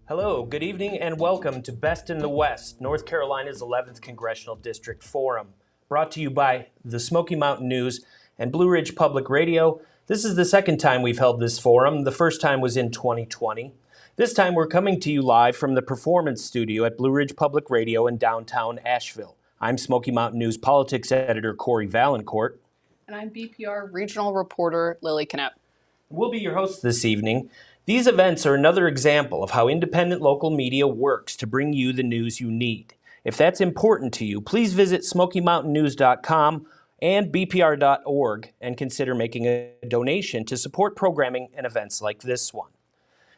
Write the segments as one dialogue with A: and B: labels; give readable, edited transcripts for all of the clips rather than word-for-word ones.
A: Hello, good evening, and welcome to Best in the West, North Carolina's 11th Congressional District Forum, brought to you by the Smoky Mountain News and Blue Ridge Public Radio. This is the second time we've held this forum. The first time was in 2020. This time we're coming to you live from the Performance Studio at Blue Ridge Public Radio in downtown Asheville. I'm Smoky Mountain News Politics Editor Cory Vaillancourt.
B: And I'm BPR Regional Reporter Lilly Knoepp.
A: We'll be your hosts this evening. These events are another example of how independent local media works to bring you the news you need. If that's important to you, please visit SmokyMountainNews.com and BPR.org and consider making a donation to support programming and events like this one.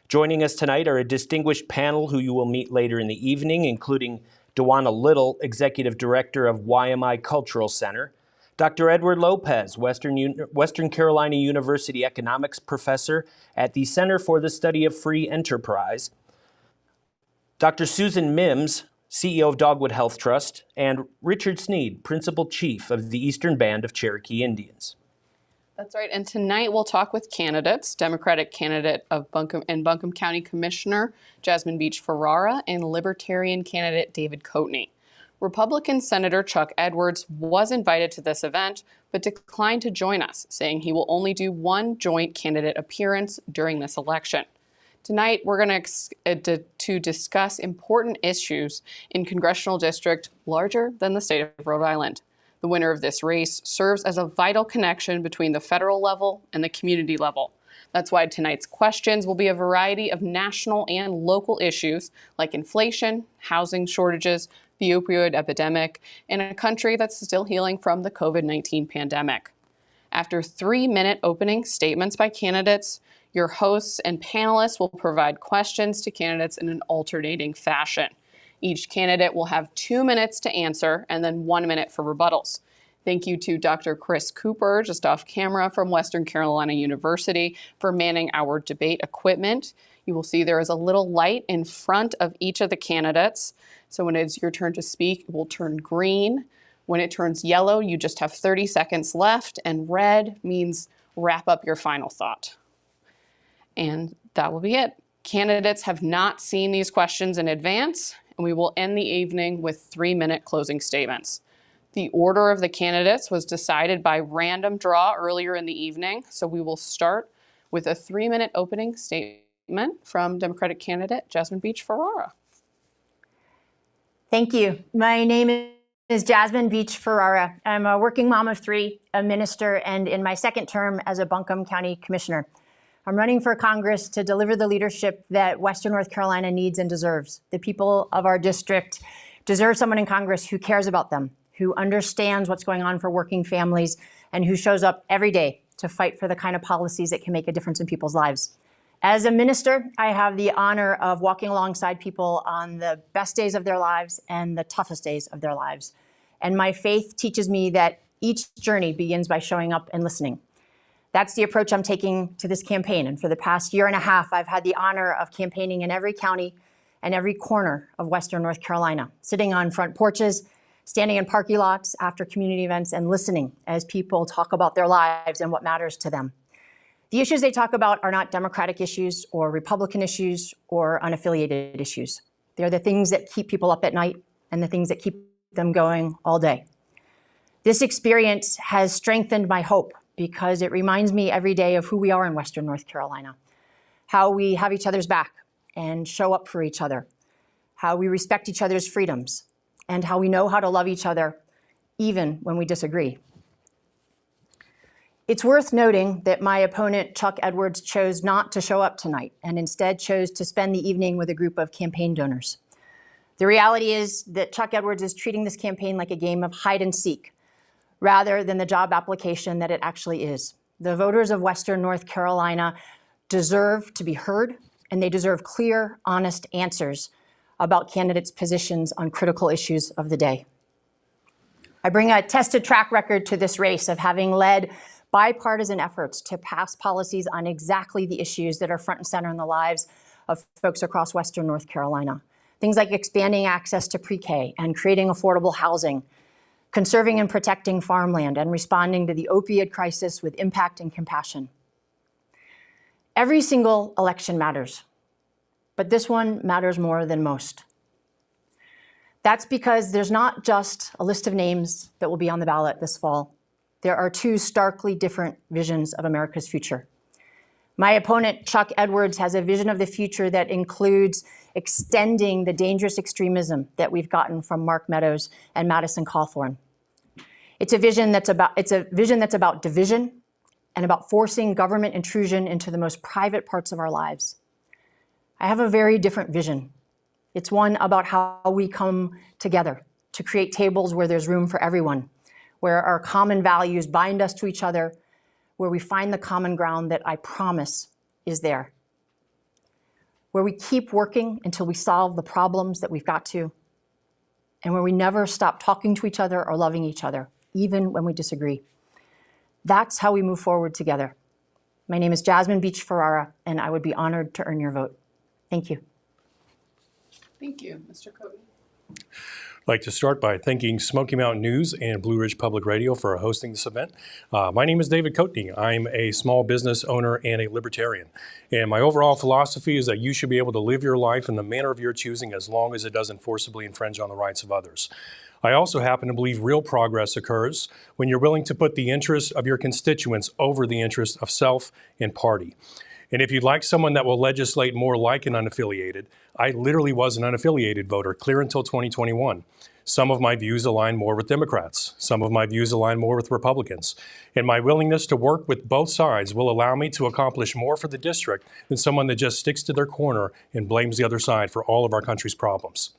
A: Joining us tonight are a distinguished panel who you will meet later in the evening, including Dewana Little, Executive Director of YMI Cultural Center, Dr. Edward Lopez, Western Carolina University Economics Professor at the Center for the Study of Free Enterprise, Dr. Susan Mims, CEO of Dogwood Health Trust, and Richard Sneed, Principal Chief of the Eastern Band of Cherokee Indians.
B: That's right, and tonight we'll talk with candidates, Democratic candidate of Buncombe County Commissioner Jasmine Beach-Ferrara and Libertarian candidate David Coatney. Republican Senator Chuck Edwards was invited to this event, but declined to join us, saying he will only do one joint candidate appearance during this election. Tonight, we're going to discuss important issues in Congressional District larger than the state of Rhode Island. The winner of this race serves as a vital connection between the federal level and the community level. That's why tonight's questions will be a variety of national and local issues like inflation, housing shortages, the opioid epidemic, and a country that's still healing from the COVID-19 pandemic. After 3-minute opening statements by candidates, your hosts and panelists will provide questions to candidates in an alternating fashion. Each candidate will have 2 minutes to answer and then 1 minute for rebuttals. Thank you to Dr. Chris Cooper, just off camera from Western Carolina University, for manning our debate equipment. You will see there is a little light in front of each of the candidates. So when it's your turn to speak, it will turn green. When it turns yellow, you just have 30 seconds left, and red means wrap up your final thought. And that will be it. Candidates have not seen these questions in advance, and we will end the evening with 3-minute closing statements. The order of the candidates was decided by random draw earlier in the evening, so we will start with a 3-minute opening statement from Democratic candidate Jasmine Beach-Ferrara.
C: Thank you. My name is Jasmine Beach-Ferrara. I'm a working mom of 3, a minister, and in my second term as a Buncombe County Commissioner. I'm running for Congress to deliver the leadership that Western North Carolina needs and deserves. The people of our district deserve someone in Congress who cares about them, who understands what's going on for working families, and who shows up every day to fight for the kind of policies that can make a difference in people's lives. As a minister, I have the honor of walking alongside people on the best days of their lives and the toughest days of their lives. And my faith teaches me that each journey begins by showing up and listening. That's the approach I'm taking to this campaign. And for the past year and a half, I've had the honor of campaigning in every county and every corner of Western North Carolina, sitting on front porches, standing in parking lots after community events, and listening as people talk about their lives and what matters to them. The issues they talk about are not Democratic issues or Republican issues or unaffiliated issues. They're the things that keep people up at night and the things that keep them going all day. This experience has strengthened my hope because it reminds me every day of who we are in Western North Carolina, how we have each other's back and show up for each other, how we respect each other's freedoms, and how we know how to love each other even when we disagree. It's worth noting that my opponent, Chuck Edwards, chose not to show up tonight and instead chose to spend the evening with a group of campaign donors. The reality is that Chuck Edwards is treating this campaign like a game of hide and seek, rather than the job application that it actually is. The voters of Western North Carolina deserve to be heard, and they deserve clear, honest answers about candidates' positions on critical issues of the day. I bring a tested track record to this race of having led bipartisan efforts to pass policies on exactly the issues that are front and center in the lives of folks across Western North Carolina. Things like expanding access to pre-K and creating affordable housing, conserving and protecting farmland, and responding to the opioid crisis with impact and compassion. Every single election matters, but this one matters more than most. That's because there's not just a list of names that will be on the ballot this fall. There are 2 starkly different visions of America's future. My opponent, Chuck Edwards, has a vision of the future that includes extending the dangerous extremism that we've gotten from Mark Meadows and Madison Cawthorn. It's a vision that's about division and about forcing government intrusion into the most private parts of our lives. I have a very different vision. It's one about how we come together to create tables where there's room for everyone, where our common values bind us to each other, where we find the common ground that I promise is there, where we keep working until we solve the problems that we've got to, and where we never stop talking to each other or loving each other, even when we disagree. That's how we move forward together. My name is Jasmine Beach-Ferrara, and I would be honored to earn your vote. Thank you.
B: Thank you, Mr. Coatney.
D: I'd like to start by thanking Smoky Mountain News and Blue Ridge Public Radio for hosting this event. My name is David Coatney. I'm a small business owner and a libertarian. And my overall philosophy is that you should be able to live your life in the manner of your choosing as long as it doesn't forcibly infringe on the rights of others. I also happen to believe real progress occurs when you're willing to put the interests of your constituents over the interests of self and party. And if you'd like someone that will legislate more like an unaffiliated, I literally was an unaffiliated voter, clear until 2021. Some of my views align more with Democrats. Some of my views align more with Republicans. And my willingness to work with both sides will allow me to accomplish more for the district than someone that just sticks to their corner and blames the other side for all of our country's problems.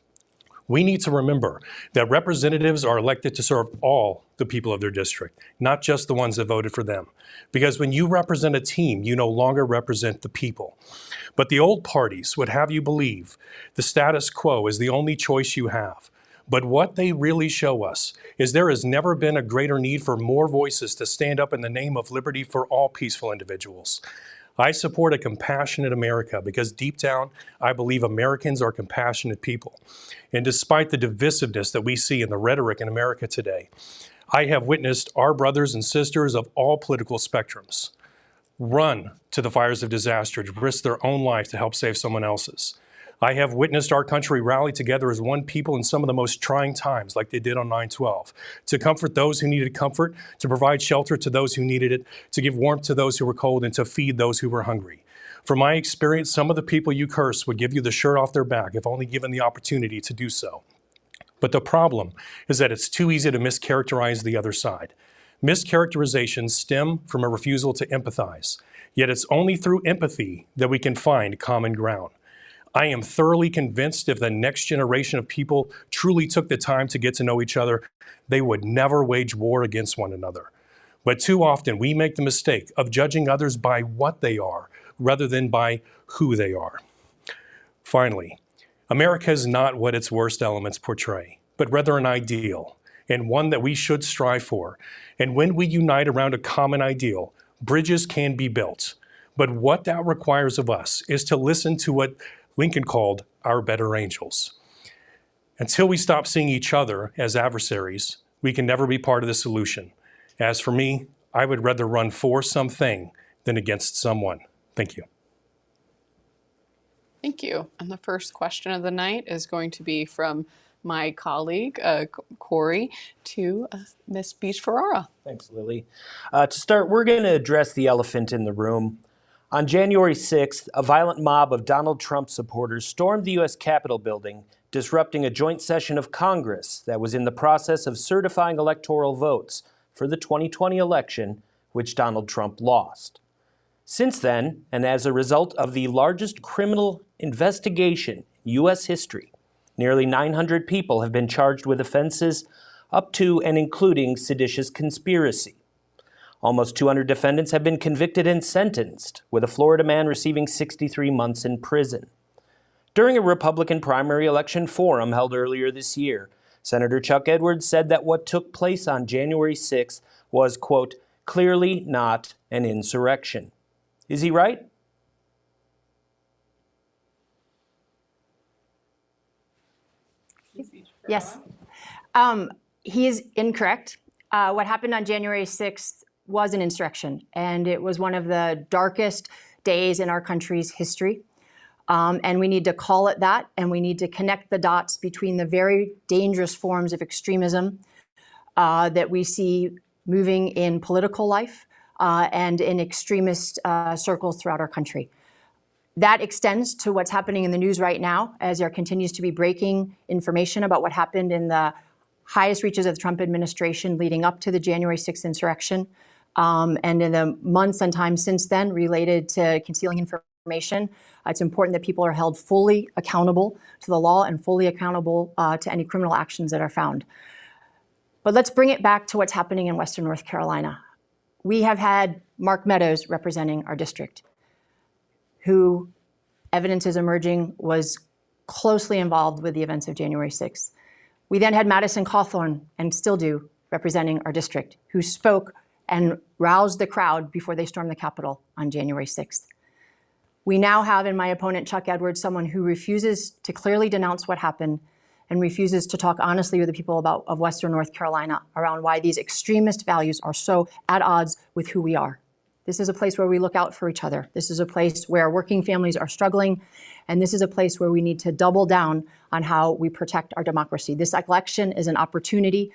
D: We need to remember that representatives are elected to serve all the people of their district, not just the ones that voted for them. Because when you represent a team, you no longer represent the people. But the old parties would have you believe the status quo is the only choice you have. But what they really show us is there has never been a greater need for more voices to stand up in the name of liberty for all peaceful individuals. I support a compassionate America because deep down, I believe Americans are compassionate people. And despite the divisiveness that we see in the rhetoric in America today, I have witnessed our brothers and sisters of all political spectrums run to the fires of disaster to risk their own life to help save someone else's. I have witnessed our country rally together as one people in some of the most trying times, like they did on 9/12, to comfort those who needed comfort, to provide shelter to those who needed it, to give warmth to those who were cold, and to feed those who were hungry. From my experience, some of the people you curse would give you the shirt off their back if only given the opportunity to do so. But the problem is that it's too easy to mischaracterize the other side. Mischaracterizations stem from a refusal to empathize, yet it's only through empathy that we can find common ground. I am thoroughly convinced if the next generation of people truly took the time to get to know each other, they would never wage war against one another. But too often we make the mistake of judging others by what they are rather than by who they are. Finally, America is not what its worst elements portray, but rather an ideal, and one that we should strive for. And when we unite around a common ideal, bridges can be built. But what that requires of us is to listen to what Lincoln called our better angels. Until we stop seeing each other as adversaries, we can never be part of the solution. As for me, I would rather run for something than against someone. Thank you.
B: Thank you. And the first question of the night is going to be from my colleague, Cory, to Ms. Beach-Ferrara.
A: Thanks, Lilly. To start, we're going to address the elephant in the room. On January 6th, a violent mob of Donald Trump supporters stormed the U.S. Capitol building, disrupting a joint session of Congress that was in the process of certifying electoral votes for the 2020 election, which Donald Trump lost. Since then, and as a result of the largest criminal investigation in U.S. history, nearly 900 people have been charged with offenses up to and including seditious conspiracy. Almost 200 defendants have been convicted and sentenced, with a Florida man receiving 63 months in prison. During a Republican primary election forum held earlier this year, Senator Chuck Edwards said that what took place on January 6th was, quote, clearly not an insurrection. Is he right?
C: Yes. He is incorrect. What happened on January 6th was an insurrection, and it was one of the darkest days in our country's history. And we need to call it that, and we need to connect the dots between the very dangerous forms of extremism that we see moving in political life and in extremist circles throughout our country. That extends to what's happening in the news right now, as there continues to be breaking information about what happened in the highest reaches of the Trump administration leading up to the January 6th insurrection, and in the months and time since then related to concealing information. It's important that people are held fully accountable to the law and fully accountable to any criminal actions that are found. But let's bring it back to what's happening in Western North Carolina. We have had Mark Meadows representing our district, who evidence is emerging was closely involved with the events of January 6th. We then had Madison Cawthorn, and still do, representing our district, who spoke and roused the crowd before they stormed the Capitol on January 6th. We now have in my opponent, Chuck Edwards, someone who refuses to clearly denounce what happened and refuses to talk honestly with the people of Western North Carolina around why these extremist values are so at odds with who we are. This is a place where we look out for each other. This is a place where working families are struggling, and this is a place where we need to double down on how we protect our democracy. This election is an opportunity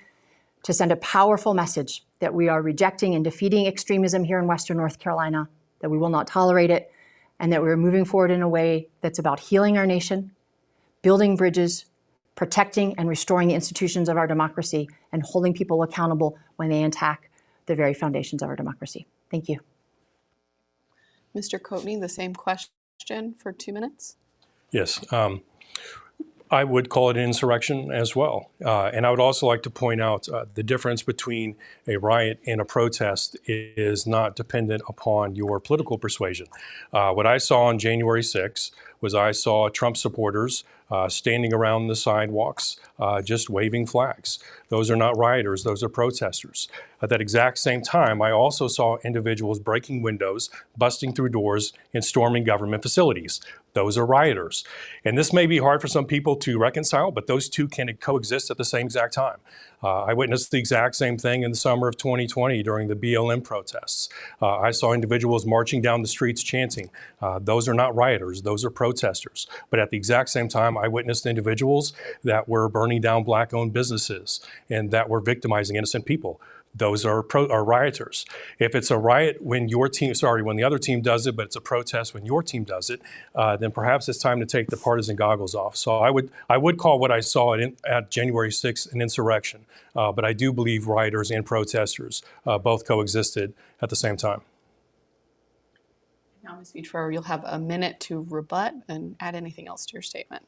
C: to send a powerful message that we are rejecting and defeating extremism here in Western North Carolina, that we will not tolerate it, and that we're moving forward in a way that's about healing our nation, building bridges, protecting and restoring the institutions of our democracy, and holding people accountable when they attack the very foundations of our democracy. Thank you.
B: Mr. Coatney, the same question for 2 minutes.
D: Yes. I would call it an insurrection as well. And I would also like to point out the difference between a riot and a protest is not dependent upon your political persuasion. What I saw on January 6th was I saw Trump supporters standing around the sidewalks, just waving flags. Those are not rioters, those are protesters. At that exact same time, I also saw individuals breaking windows, busting through doors, and storming government facilities. Those are rioters. And this may be hard for some people to reconcile, but those two can coexist at the same exact time. I witnessed the exact same thing in the summer of 2020 during the BLM protests. I saw individuals marching down the streets chanting. Those are not rioters, those are protesters. But at the exact same time, I witnessed individuals that were burning down Black-owned businesses and that were victimizing innocent people. Those are rioters. If it's a riot when when the other team does it, but it's a protest when your team does it, then perhaps it's time to take the partisan goggles off. So I would call what I saw at January 6th an insurrection, but I do believe rioters and protesters both coexisted at the same time.
B: Now, Ms. Beach-Ferrara, you'll have a minute to rebut and add anything else to your statement.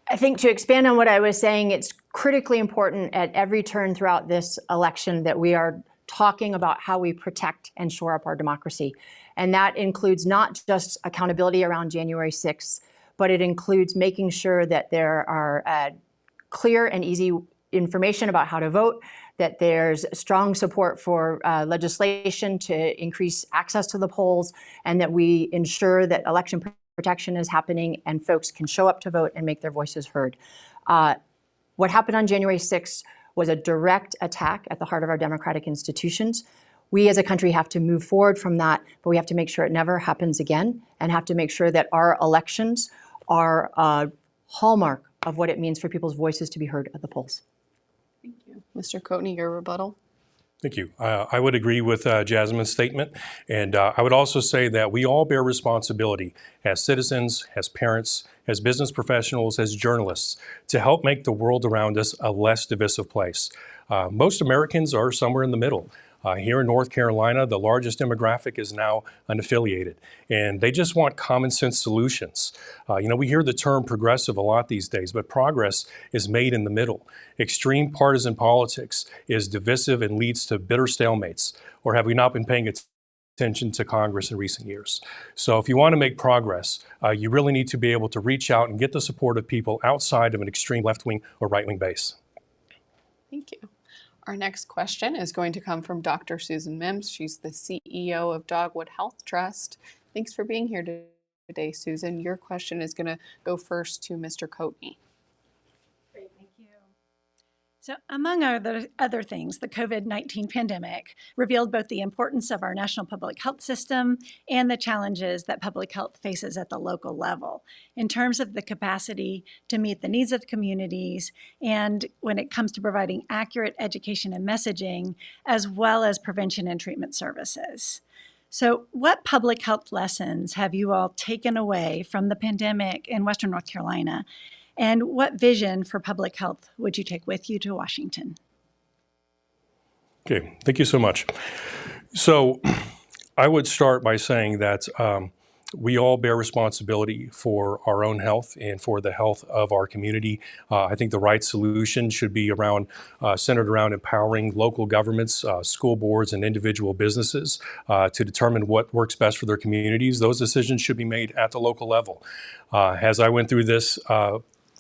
C: I think to expand on what I was saying, it's critically important at every turn throughout this election that we are talking about how we protect and shore up our democracy. And that includes not just accountability around January 6th, but it includes making sure that there are clear and easy information about how to vote, that there's strong support for legislation to increase access to the polls, and that we ensure that election protection is happening and folks can show up to vote and make their voices heard. What happened on January 6th was a direct attack at the heart of our democratic institutions. We as a country have to move forward from that, but we have to make sure it never happens again and have to make sure that our elections are a hallmark of what it means for people's voices to be heard at the polls.
B: Thank you. Mr. Coatney, your rebuttal.
D: Thank you. I would agree with Jasmine's statement. And I would also say that we all bear responsibility as citizens, as parents, as business professionals, as journalists, to help make the world around us a less divisive place. Most Americans are somewhere in the middle. Here in North Carolina, the largest demographic is now unaffiliated, and they just want common sense solutions. We hear the term progressive a lot these days, but progress is made in the middle. Extreme partisan politics is divisive and leads to bitter stalemates. Or have we not been paying attention to Congress in recent years? So if you want to make progress, you really need to be able to reach out and get the support of people outside of an extreme left-wing or right-wing base.
B: Thank you. Our next question is going to come from Dr. Susan Mims. She's the CEO of Dogwood Health Trust. Thanks for being here today, Susan. Your question is going to go first to Mr. Coatney.
E: Great, thank you. So among other things, the COVID-19 pandemic revealed both the importance of our national public health system and the challenges that public health faces at the local level in terms of the capacity to meet the needs of communities and when it comes to providing accurate education and messaging, as well as prevention and treatment services. So what public health lessons have you all taken away from the pandemic in Western North Carolina? And what vision for public health would you take with you to Washington?
D: Okay, thank you so much. So I would start by saying that we all bear responsibility for our own health and for the health of our community. I think the right solution should be centered around empowering local governments, school boards, and individual businesses to determine what works best for their communities. Those decisions should be made at the local level. As I went through this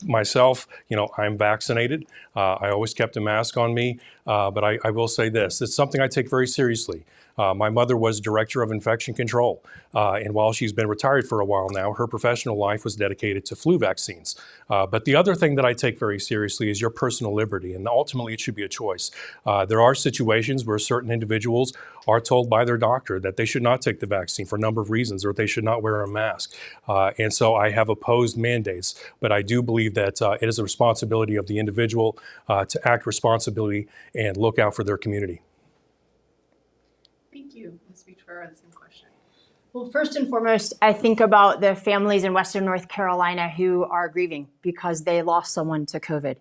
D: myself, I'm vaccinated. I always kept a mask on me, but I will say this, it's something I take very seriously. My mother was director of infection control, and while she's been retired for a while now, her professional life was dedicated to flu vaccines. But the other thing that I take very seriously is your personal liberty, and ultimately it should be a choice. There are situations where certain individuals are told by their doctor that they should not take the vaccine for a number of reasons, or they should not wear a mask. And so I have opposed mandates, but I do believe that it is a responsibility of the individual to act responsibly and look out for their community.
B: Thank you. Ms. Beach-Ferrara, the same question.
C: Well, first and foremost, I think about the families in Western North Carolina who are grieving because they lost someone to COVID.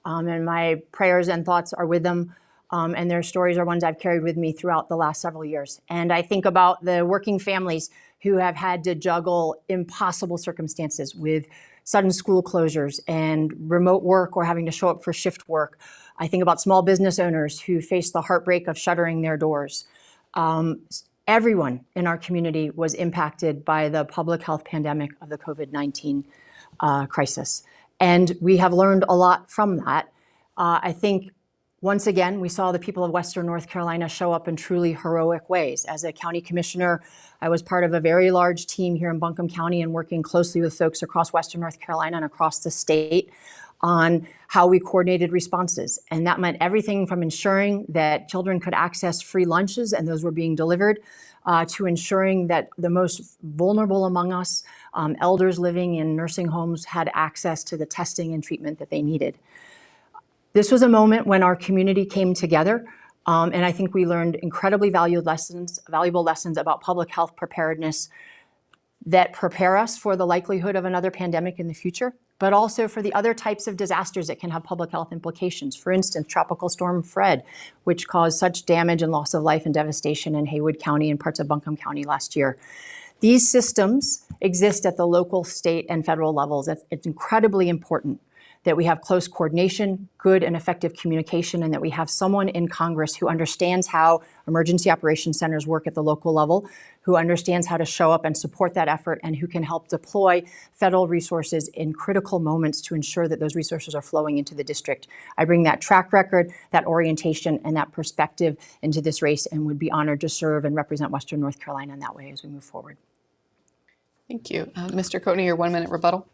C: And my prayers and thoughts are with them. And their stories are ones I've carried with me throughout the last several years. And I think about the working families who have had to juggle impossible circumstances with sudden school closures and remote work or having to show up for shift work. I think about small business owners who face the heartbreak of shuttering their doors. Everyone in our community was impacted by the public health pandemic of the COVID-19 crisis. And we have learned a lot from that. I think once again, we saw the people of Western North Carolina show up in truly heroic ways. As a county commissioner, I was part of a very large team here in Buncombe County and working closely with folks across Western North Carolina and across the state on how we coordinated responses. And that meant everything from ensuring that children could access free lunches and those were being delivered, to ensuring that the most vulnerable among us, elders living in nursing homes, had access to the testing and treatment that they needed. This was a moment when our community came together, and I think we learned incredibly valuable lessons about public health preparedness that prepare us for the likelihood of another pandemic in the future, but also for the other types of disasters that can have public health implications. For instance, Tropical Storm Fred, which caused such damage and loss of life and devastation in Haywood County and parts of Buncombe County last year. These systems exist at the local, state, and federal levels. It's incredibly important that we have close coordination, good and effective communication, and that we have someone in Congress who understands how emergency operations centers work at the local level, who understands how to show up and support that effort, and who can help deploy federal resources in critical moments to ensure that those resources are flowing into the district. I bring that track record, that orientation, and that perspective into this race and would be honored to serve and represent Western North Carolina in that way as we move forward.
B: Thank you. Mr. Coatney, your 1 minute rebuttal.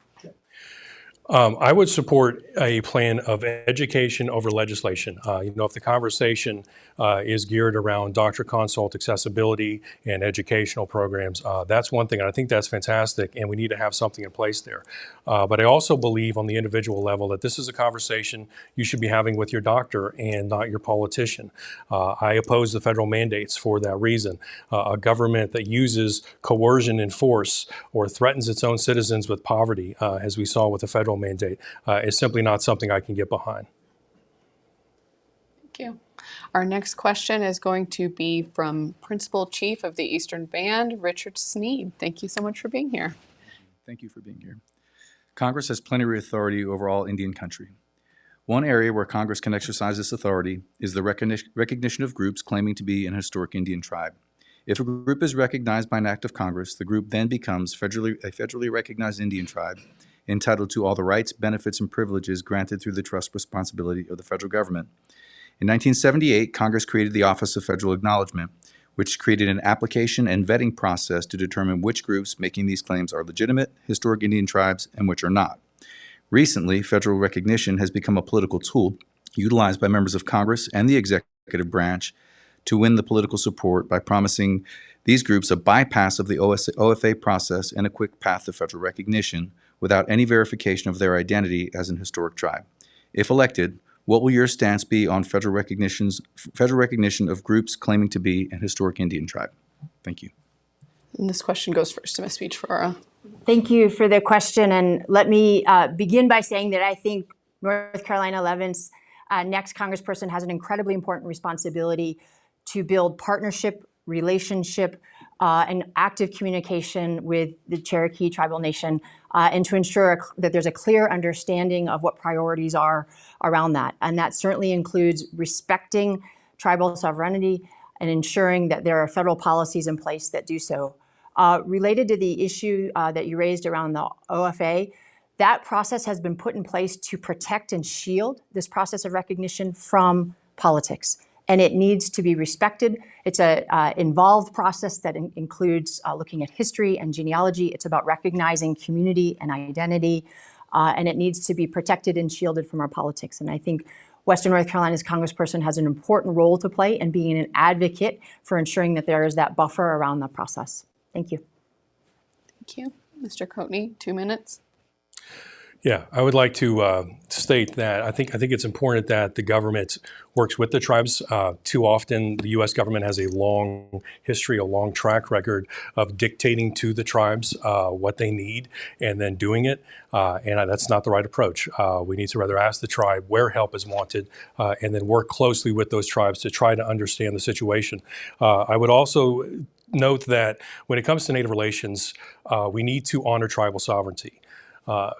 D: I would support a plan of education over legislation. If the conversation is geared around doctor consult accessibility and educational programs, that's one thing, and I think that's fantastic, and we need to have something in place there. But I also believe on the individual level that this is a conversation you should be having with your doctor and not your politician. I oppose the federal mandates for that reason. A government that uses coercion and force or threatens its own citizens with poverty, as we saw with the federal mandate, is simply not something I can get behind.
B: Thank you. Our next question is going to be from Principal Chief of the Eastern Band, Richard Sneed. Thank you so much for being here.
F: Thank you for being here. Congress has plenary authority over all Indian country. One area where Congress can exercise this authority is the recognition of groups claiming to be an historic Indian tribe. If a group is recognized by an act of Congress, the group then becomes a federally recognized Indian tribe, entitled to all the rights, benefits, and privileges granted through the trust responsibility of the federal government. In 1978, Congress created the Office of Federal Acknowledgement, which created an application and vetting process to determine which groups making these claims are legitimate historic Indian tribes and which are not. Recently, federal recognition has become a political tool utilized by members of Congress and the executive branch to win the political support by promising these groups a bypass of the OFA process and a quick path to federal recognition without any verification of their identity as an historic tribe. If elected, what will your stance be on federal recognition of groups claiming to be an historic Indian tribe? Thank you.
B: And this question goes first to Ms. Beach-Ferrara.
C: Thank you for the question. And let me begin by saying that I think North Carolina 11th's next congressperson has an incredibly important responsibility to build partnership, relationship, and active communication with the Cherokee tribal nation, and to ensure that there's a clear understanding of what priorities are around that. And that certainly includes respecting tribal sovereignty and ensuring that there are federal policies in place that do so. Related to the issue that you raised around the OFA, that process has been put in place to protect and shield this process of recognition from politics. And it needs to be respected. It's an involved process that includes looking at history and genealogy. It's about recognizing community and identity, and it needs to be protected and shielded from our politics. And I think Western North Carolina's congressperson has an important role to play in being an advocate for ensuring that there is that buffer around the process. Thank you.
B: Thank you. Mr. Coatney, 2 minutes.
D: Yeah, I would like to state that I think it's important that the government works with the tribes. Too often, the U.S. government has a long history, a long track record of dictating to the tribes what they need and then doing it. And that's not the right approach. We need to rather ask the tribe where help is wanted and then work closely with those tribes to try to understand the situation. I would also note that when it comes to Native relations, we need to honor tribal sovereignty.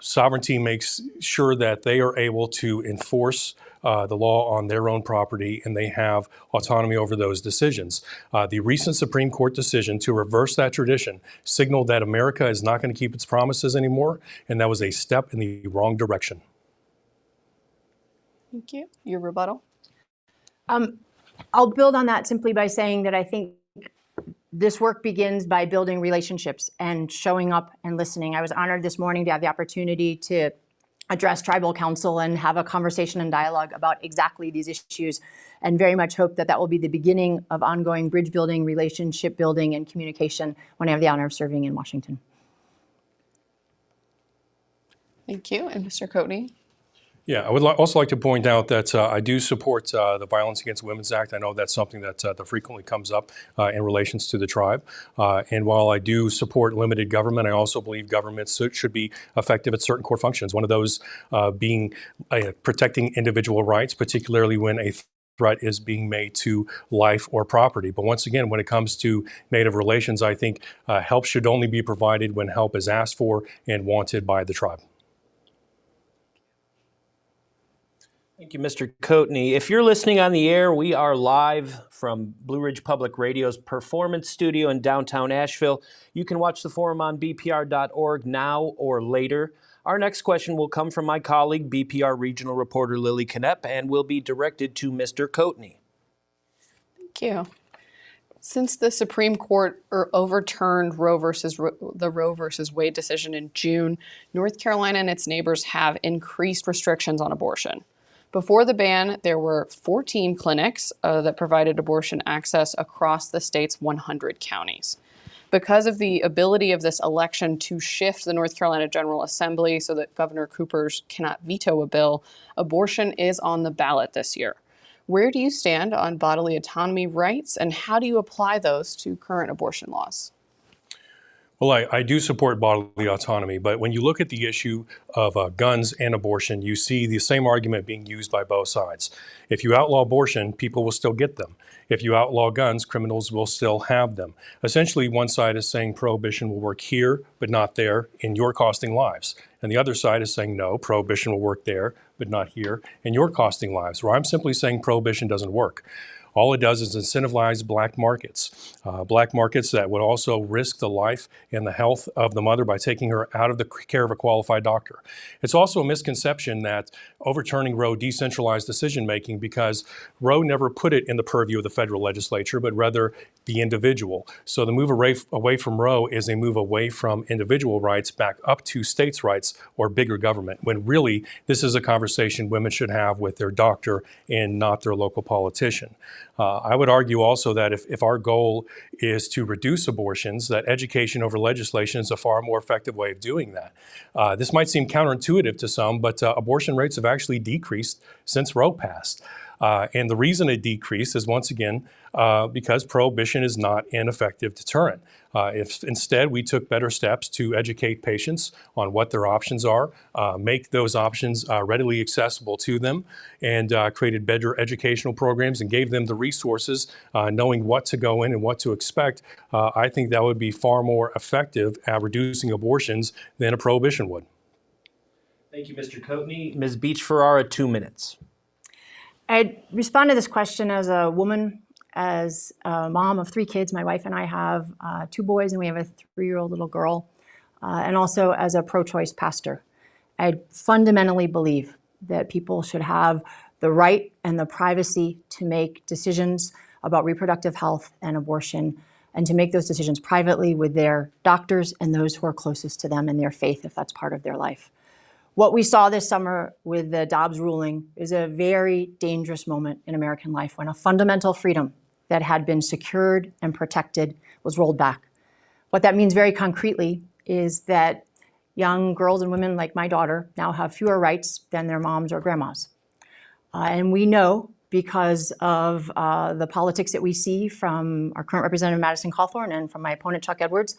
D: Sovereignty makes sure that they are able to enforce the law on their own property, and they have autonomy over those decisions. The recent Supreme Court decision to reverse that tradition signaled that America is not going to keep its promises anymore, and that was a step in the wrong direction.
B: Thank you. Your rebuttal?
C: I'll build on that simply by saying that I think this work begins by building relationships and showing up and listening. I was honored this morning to have the opportunity to address Tribal Council and have a conversation and dialogue about exactly these issues, and very much hope that that will be the beginning of ongoing bridge building, relationship building, and communication when I have the honor of serving in Washington.
B: Thank you. And Mr. Coatney?
D: Yeah, I would also like to point out that I do support the Violence Against Women's Act. I know that's something that frequently comes up in relations to the tribe. And while I do support limited government, I also believe government should be effective at certain core functions. One of those being protecting individual rights, particularly when a threat is being made to life or property. But once again, when it comes to Native relations, I think help should only be provided when help is asked for and wanted by the tribe.
A: Thank you, Mr. Coatney. If you're listening on the air, we are live from Blue Ridge Public Radio's Performance Studio in downtown Asheville. You can watch the forum on bpr.org now or later. Our next question will come from my colleague, BPR regional reporter Lilly Knoepp, and will be directed to Mr. Coatney.
B: Thank you. Since the Supreme Court overturned the Roe versus Wade decision in June, North Carolina and its neighbors have increased restrictions on abortion. Before the ban, there were 14 clinics that provided abortion access across the state's 100 counties. Because of the ability of this election to shift the North Carolina General Assembly so that Governor Coopers cannot veto a bill, abortion is on the ballot this year. Where do you stand on bodily autonomy rights, and how do you apply those to current abortion laws?
D: Well, I do support bodily autonomy, but when you look at the issue of guns and abortion, you see the same argument being used by both sides. If you outlaw abortion, people will still get them. If you outlaw guns, criminals will still have them. Essentially, one side is saying prohibition will work here, but not there, and you're costing lives. And the other side is saying, no, prohibition will work there, but not here, and you're costing lives. Where I'm simply saying prohibition doesn't work. All it does is incentivize black markets that would also risk the life and the health of the mother by taking her out of the care of a qualified doctor. It's also a misconception that overturning Roe decentralized decision-making because Roe never put it in the purview of the federal legislature, but rather the individual. So the move away from Roe is a move away from individual rights back up to states' rights or bigger government, when really this is a conversation women should have with their doctor and not their local politician. I would argue also that if our goal is to reduce abortions, that education over legislation is a far more effective way of doing that. This might seem counterintuitive to some, but abortion rates have actually decreased since Roe passed. And the reason it decreased is, once again, because prohibition is not an effective deterrent. If instead we took better steps to educate patients on what their options are, make those options readily accessible to them, and created better educational programs and gave them the resources, knowing what to go in and what to expect, I think that would be far more effective at reducing abortions than a prohibition would.
A: Thank you, Mr. Coatney. Ms. Beach-Ferrara, 2 minutes.
C: I'd respond to this question as a woman, as a mom of 3 kids. My wife and I have 2 boys, and we have a 3-year-old little girl, and also as a pro-choice pastor. I fundamentally believe that people should have the right and the privacy to make decisions about reproductive health and abortion, and to make those decisions privately with their doctors and those who are closest to them in their faith, if that's part of their life. What we saw this summer with the Dobbs ruling is a very dangerous moment in American life, when a fundamental freedom that had been secured and protected was rolled back. What that means very concretely is that young girls and women like my daughter now have fewer rights than their moms or grandmas. And we know, because of the politics that we see from our current Representative Madison Cawthorn and from my opponent Chuck Edwards,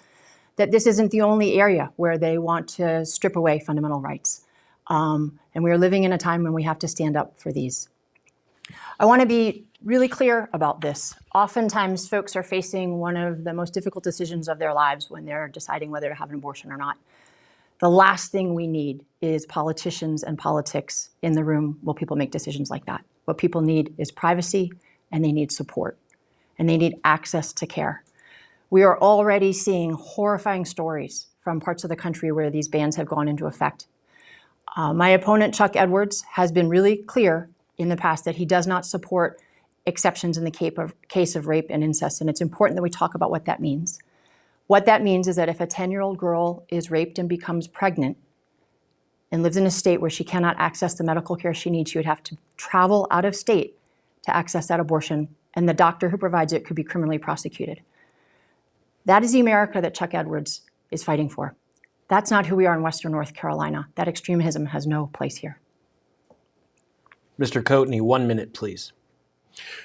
C: that this isn't the only area where they want to strip away fundamental rights. And we are living in a time when we have to stand up for these. I want to be really clear about this. Oftentimes, folks are facing one of the most difficult decisions of their lives when they're deciding whether to have an abortion or not. The last thing we need is politicians and politics in the room while people make decisions like that. What people need is privacy, and they need support, and they need access to care. We are already seeing horrifying stories from parts of the country where these bans have gone into effect. My opponent, Chuck Edwards, has been really clear in the past that he does not support exceptions in the case of rape and incest, and it's important that we talk about what that means. What that means is that if a 10-year-old girl is raped and becomes pregnant and lives in a state where she cannot access the medical care she needs, she would have to travel out of state to access that abortion, and the doctor who provides it could be criminally prosecuted. That is the America that Chuck Edwards is fighting for. That's not who we are in Western North Carolina. That extremism has no place here.
A: Mr. Coatney, 1 minute, please.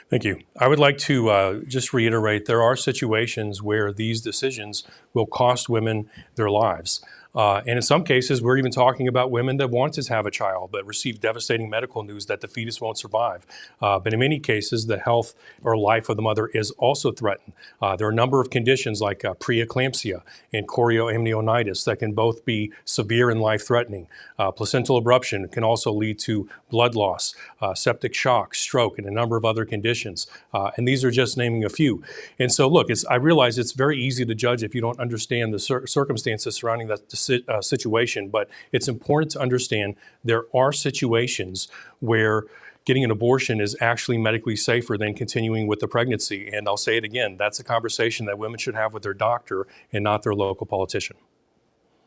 D: Thank you. I would like to just reiterate, there are situations where these decisions will cost women their lives. And in some cases, we're even talking about women that want to have a child but receive devastating medical news that the fetus won't survive. But in many cases, the health or life of the mother is also threatened. There are a number of conditions like preeclampsia and chorioamnionitis that can both be severe and life-threatening. Placental abruption can also lead to blood loss, septic shock, stroke, and a number of other conditions. And these are just naming a few. And so, look, I realize it's very easy to judge if you don't understand the circumstances surrounding that situation, but it's important to understand there are situations where getting an abortion is actually medically safer than continuing with the pregnancy. And I'll say it again, that's a conversation that women should have with their doctor and not their local politician.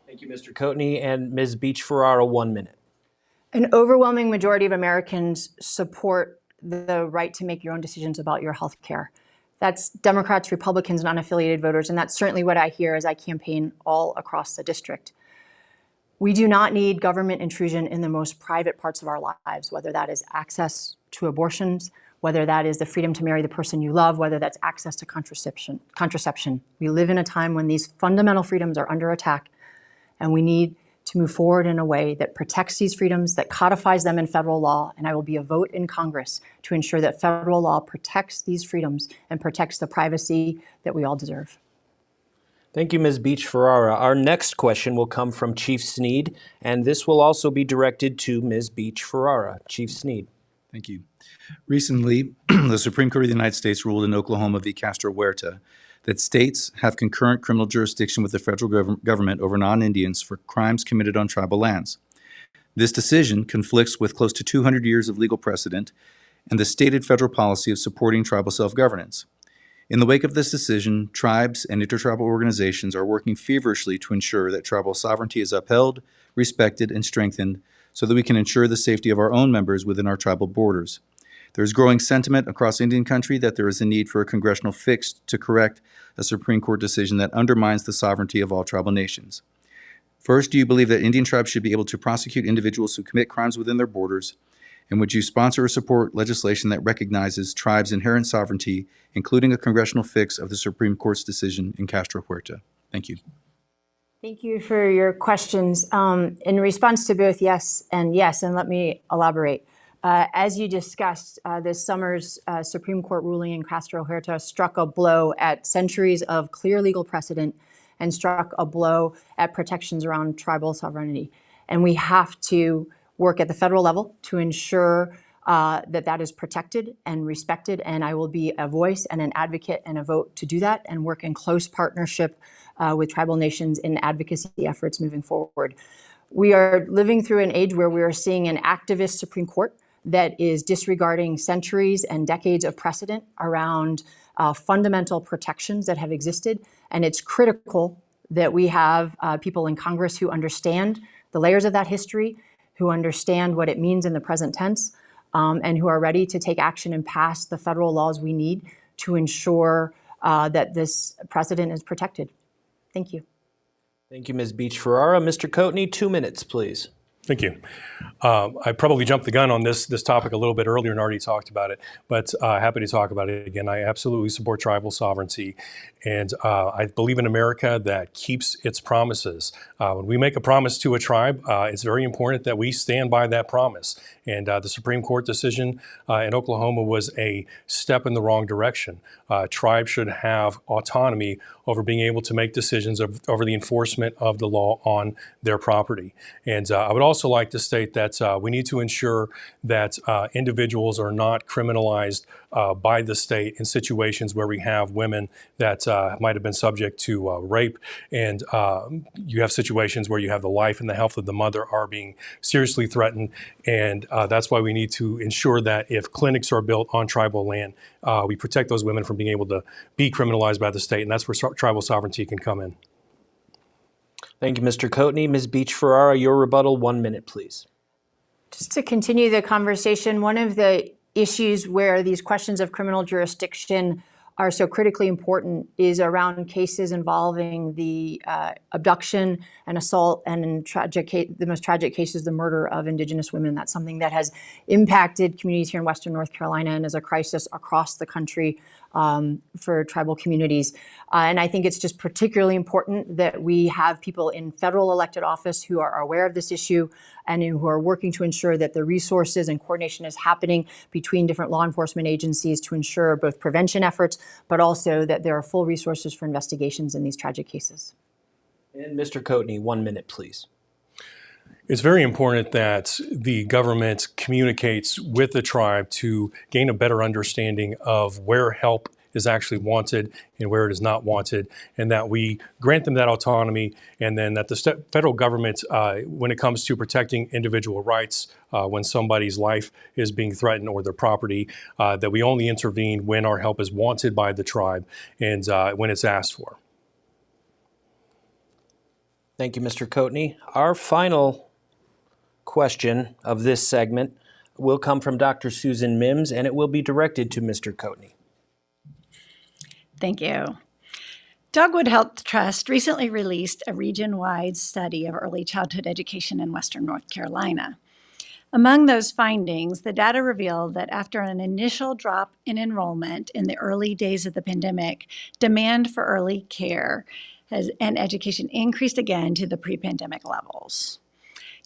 A: Thank you, Mr. Coatney. And Ms. Beach-Ferrara, 1 minute.
C: An overwhelming majority of Americans support the right to make your own decisions about your health care. That's Democrats, Republicans, and unaffiliated voters, and that's certainly what I hear as I campaign all across the district. We do not need government intrusion in the most private parts of our lives, whether that is access to abortions, whether that is the freedom to marry the person you love, whether that's access to contraception. We live in a time when these fundamental freedoms are under attack, and we need to move forward in a way that protects these freedoms, that codifies them in federal law, and I will be a vote in Congress to ensure that federal law protects these freedoms and protects the privacy that we all deserve.
A: Thank you, Ms. Beach-Ferrara. Our next question will come from Chief Sneed, and this will also be directed to Ms. Beach-Ferrara. Chief Sneed.
F: Thank you. Recently, the Supreme Court of the United States ruled in Oklahoma v. Castro Huerta that states have concurrent criminal jurisdiction with the federal government over non-Indians for crimes committed on tribal lands. This decision conflicts with close to 200 years of legal precedent and the stated federal policy of supporting tribal self-governance. In the wake of this decision, tribes and intertribal organizations are working feverishly to ensure that tribal sovereignty is upheld, respected, and strengthened so that we can ensure the safety of our own members within our tribal borders. There is growing sentiment across Indian country that there is a need for a congressional fix to correct a Supreme Court decision that undermines the sovereignty of all tribal nations. First, do you believe that Indian tribes should be able to prosecute individuals who commit crimes within their borders? And would you sponsor or support legislation that recognizes tribes' inherent sovereignty, including a congressional fix of the Supreme Court's decision in Castro Huerta? Thank you.
C: Thank you for your questions. In response to both yes, and let me elaborate. As you discussed, this summer's Supreme Court ruling in Castro Huerta struck a blow at centuries of clear legal precedent and struck a blow at protections around tribal sovereignty. And we have to work at the federal level to ensure that is protected and respected. And I will be a voice and an advocate and a vote to do that and work in close partnership with tribal nations in advocacy efforts moving forward. We are living through an age where we are seeing an activist Supreme Court that is disregarding centuries and decades of precedent around fundamental protections that have existed. And it's critical that we have people in Congress who understand the layers of that history, who understand what it means in the present tense, and who are ready to take action and pass the federal laws we need to ensure that this precedent is protected. Thank you.
A: Thank you, Ms. Beach-Ferrara. Mr. Coatney, 2 minutes, please.
D: Thank you. I probably jumped the gun on this topic a little bit earlier and already talked about it, but happy to talk about it again. I absolutely support tribal sovereignty, and I believe in America that keeps its promises. When we make a promise to a tribe, it's very important that we stand by that promise. And the Supreme Court decision in Oklahoma was a step in the wrong direction. Tribes should have autonomy over being able to make decisions over the enforcement of the law on their property. And I would also like to state that we need to ensure that individuals are not criminalized by the state in situations where we have women that might have been subject to rape, and you have situations where you have the life and the health of the mother are being seriously threatened, and that's why we need to ensure that if clinics are built on tribal land, we protect those women from being able to be criminalized by the state, and that's where tribal sovereignty can come in.
A: Thank you, Mr. Coatney. Ms. Beach-Ferrara, your rebuttal, 1 minute, please.
C: Just to continue the conversation, one of the issues where these questions of criminal jurisdiction are so critically important is around cases involving the abduction and assault, and in the most tragic cases, the murder of Indigenous women. That's something that has impacted communities here in Western North Carolina and is a crisis across the country for tribal communities. And I think it's just particularly important that we have people in federal elected office who are aware of this issue and who are working to ensure that the resources and coordination is happening between different law enforcement agencies to ensure both prevention efforts, but also that there are full resources for investigations in these tragic cases.
A: And Mr. Coatney, 1 minute, please.
D: It's very important that the government communicates with the tribe to gain a better understanding of where help is actually wanted and where it is not wanted, and that we grant them that autonomy, and then that the federal government, when it comes to protecting individual rights, when somebody's life is being threatened or their property, that we only intervene when our help is wanted by the tribe and when it's asked for.
A: Thank you, Mr. Coatney. Our final question of this segment will come from Dr. Susan Mims, and it will be directed to Mr. Coatney.
E: Thank you. Dogwood Health Trust recently released a region-wide study of early childhood education in Western North Carolina. Among those findings, the data revealed that after an initial drop in enrollment in the early days of the pandemic, demand for early care and education increased again to the pre-pandemic levels.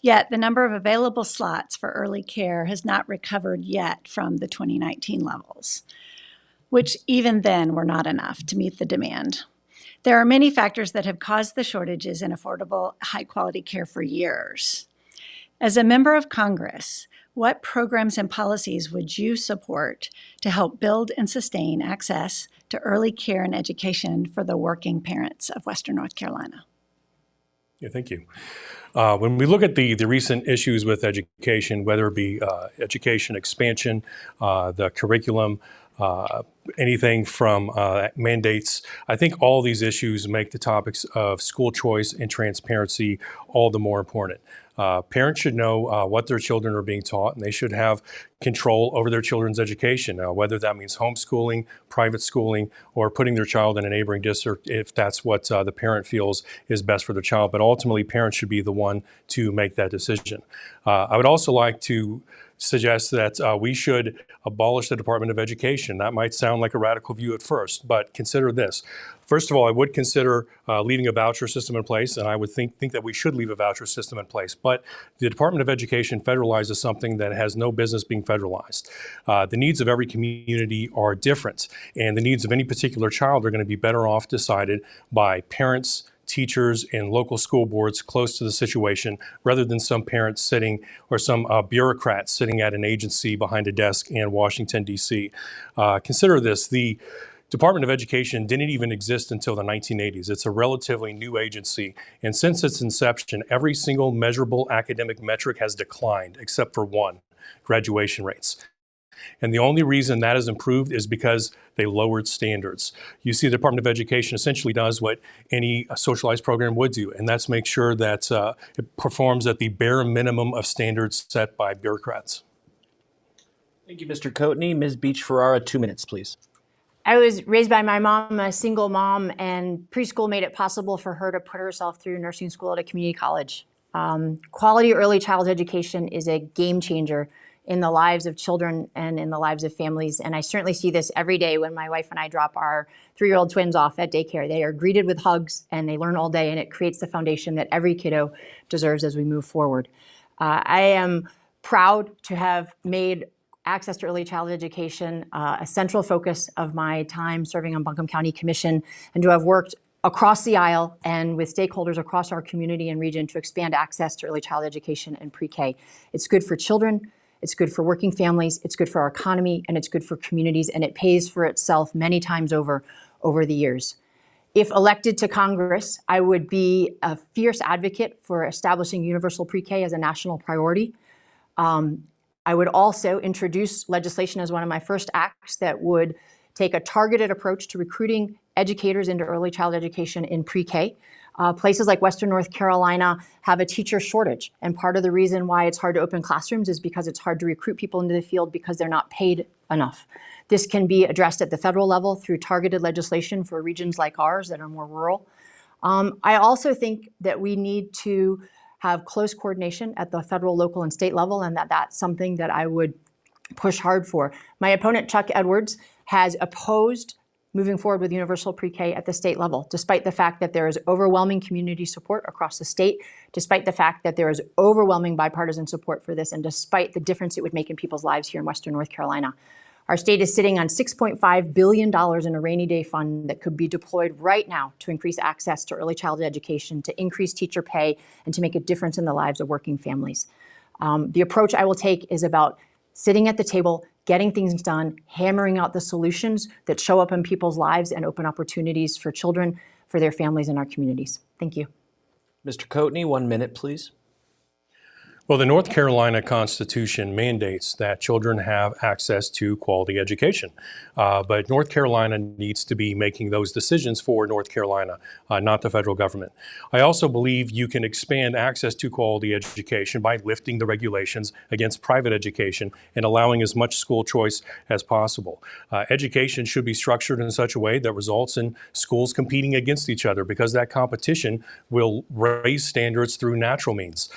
E: Yet the number of available slots for early care has not recovered yet from the 2019 levels, which even then were not enough to meet the demand. There are many factors that have caused the shortages in affordable, high-quality care for years. As a member of Congress, what programs and policies would you support to help build and sustain access to early care and education for the working parents of Western North Carolina?
D: Yeah, thank you. When we look at the recent issues with education, whether it be education expansion, the curriculum, anything from mandates, I think all these issues make the topics of school choice and transparency all the more important. Parents should know what their children are being taught, and they should have control over their children's education, whether that means homeschooling, private schooling, or putting their child in a neighboring district if that's what the parent feels is best for their child. But ultimately, parents should be the one to make that decision. I would also like to suggest that we should abolish the Department of Education. That might sound like a radical view at first, but consider this. First of all, I would consider leaving a voucher system in place, and I would think that we should leave a voucher system in place. But the Department of Education federalizes something that has no business being federalized. The needs of every community are different, and the needs of any particular child are going to be better off decided by parents, teachers, and local school boards close to the situation, rather than some parents sitting or some bureaucrats sitting at an agency behind a desk in Washington, D.C. Consider this. The Department of Education didn't even exist until the 1980s. It's a relatively new agency, and since its inception, every single measurable academic metric has declined, except for one: graduation rates. And the only reason that has improved is because they lowered standards. You see, the Department of Education essentially does what any socialized program would do, and that's make sure that it performs at the bare minimum of standards set by bureaucrats.
A: Thank you, Mr. Coatney. Ms. Beach-Ferrara, 2 minutes, please.
C: I was raised by my mom, a single mom, and preschool made it possible for her to put herself through nursing school at a community college. Quality early childhood education is a game changer in the lives of children and in the lives of families. And I certainly see this every day when my wife and I drop our 3-year-old twins off at daycare. They are greeted with hugs and they learn all day, and it creates the foundation that every kiddo deserves as we move forward. I am proud to have made access to early childhood education a central focus of my time serving on Buncombe County Commission, and to have worked across the aisle and with stakeholders across our community and region to expand access to early childhood education and pre-K. It's good for children, it's good for working families, it's good for our economy, and it's good for communities, and it pays for itself many times over the years. If elected to Congress, I would be a fierce advocate for establishing universal pre-K as a national priority. I would also introduce legislation as one of my first acts that would take a targeted approach to recruiting educators into early childhood education in pre-K. Places like Western North Carolina have a teacher shortage, and part of the reason why it's hard to open classrooms is because it's hard to recruit people into the field because they're not paid enough. This can be addressed at the federal level through targeted legislation for regions like ours that are more rural. I also think that we need to have close coordination at the federal, local, and state level, and that's something that I would push hard for. My opponent, Chuck Edwards, has opposed moving forward with universal pre-K at the state level, despite the fact that there is overwhelming community support across the state, despite the fact that there is overwhelming bipartisan support for this, and despite the difference it would make in people's lives here in Western North Carolina. Our state is sitting on $6.5 billion in a rainy day fund that could be deployed right now to increase access to early childhood education, to increase teacher pay, and to make a difference in the lives of working families. The approach I will take is about sitting at the table, getting things done, hammering out the solutions that show up in people's lives and open opportunities for children, for their families, and our communities. Thank you.
A: Mr. Coatney, 1 minute, please.
D: Well, the North Carolina Constitution mandates that children have access to quality education, but North Carolina needs to be making those decisions for North Carolina, not the federal government. I also believe you can expand access to quality education by lifting the regulations against private education and allowing as much school choice as possible. Education should be structured in such a way that results in schools competing against each other, because that competition will raise standards through natural means.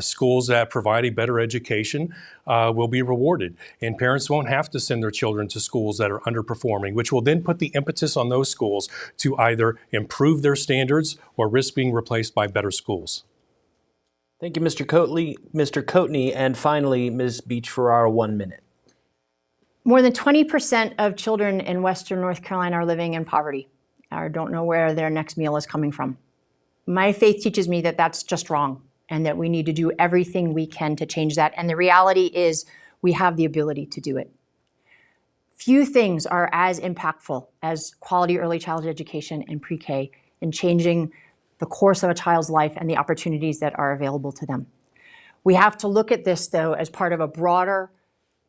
D: Schools that provide a better education will be rewarded, and parents won't have to send their children to schools that are underperforming, which will then put the impetus on those schools to either improve their standards or risk being replaced by better schools.
A: Thank you, Mr. Coatney. And finally, Ms. Beach-Ferrara, 1 minute.
C: More than 20% of children in Western North Carolina are living in poverty or don't know where their next meal is coming from. My faith teaches me that that's just wrong. and that we need to do everything we can to change that. And the reality is we have the ability to do it. Few things are as impactful as quality early childhood education and pre-K in changing the course of a child's life and the opportunities that are available to them. We have to look at this, though, as part of a broader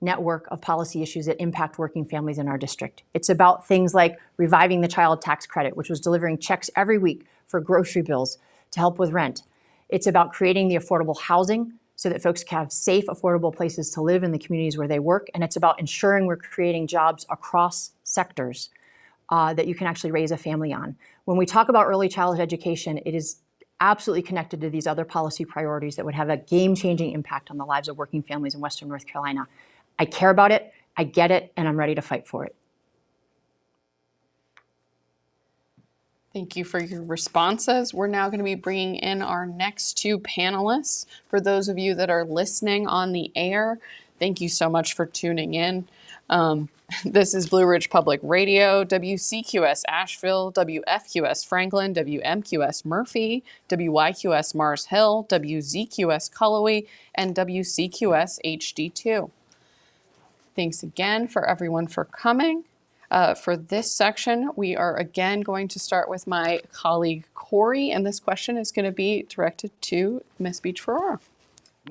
C: network of policy issues that impact working families in our district. It's about things like reviving the child tax credit, which was delivering checks every week for grocery bills to help with rent. It's about creating the affordable housing so that folks can have safe, affordable places to live in the communities where they work. And it's about ensuring we're creating jobs across sectors that you can actually raise a family on. When we talk about early childhood education, it is absolutely connected to these other policy priorities that would have a game-changing impact on the lives of working families in Western North Carolina. I care about it, I get it, and I'm ready to fight for it.
B: Thank you for your responses. We're now going to be bringing in our next two panelists. For those of you that are listening on the air, thank you so much for tuning in. This is Blue Ridge Public Radio, WCQS Asheville, WFQS Franklin, WMQS Murphy, WYQS Mars Hill, WZQS Cullowhee, and WCQS HD2. Thanks again for everyone for coming. For this section, we are again going to start with my colleague Cory, and this question is going to be directed to Ms. Beach-Ferrara.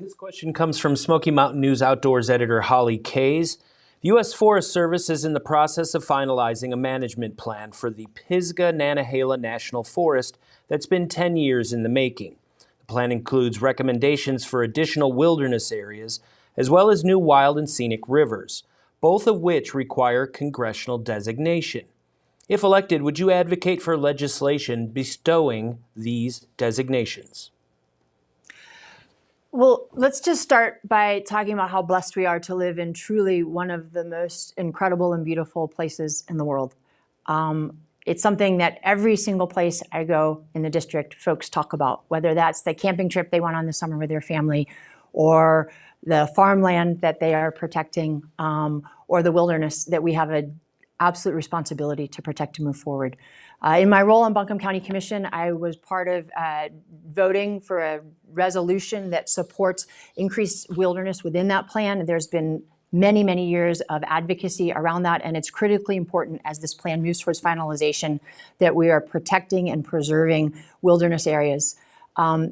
A: This question comes from Smoky Mountain News Outdoors editor Holly Kays. The U.S. Forest Service is in the process of finalizing a management plan for the Pisgah-Nantahala National Forest that's been 10 years in the making. The plan includes recommendations for additional wilderness areas, as well as new wild and scenic rivers, both of which require congressional designation. If elected, would you advocate for legislation bestowing these designations?
C: Well, let's just start by talking about how blessed we are to live in truly one of the most incredible and beautiful places in the world. It's something that every single place I go in the district, folks talk about, whether that's the camping trip they went on this summer with their family, or the farmland that they are protecting, or the wilderness that we have an absolute responsibility to protect and move forward. In my role on Buncombe County Commission, I was part of voting for a resolution that supports increased wilderness within that plan. There's been many, many years of advocacy around that, and it's critically important as this plan moves towards finalization that we are protecting and preserving wilderness areas.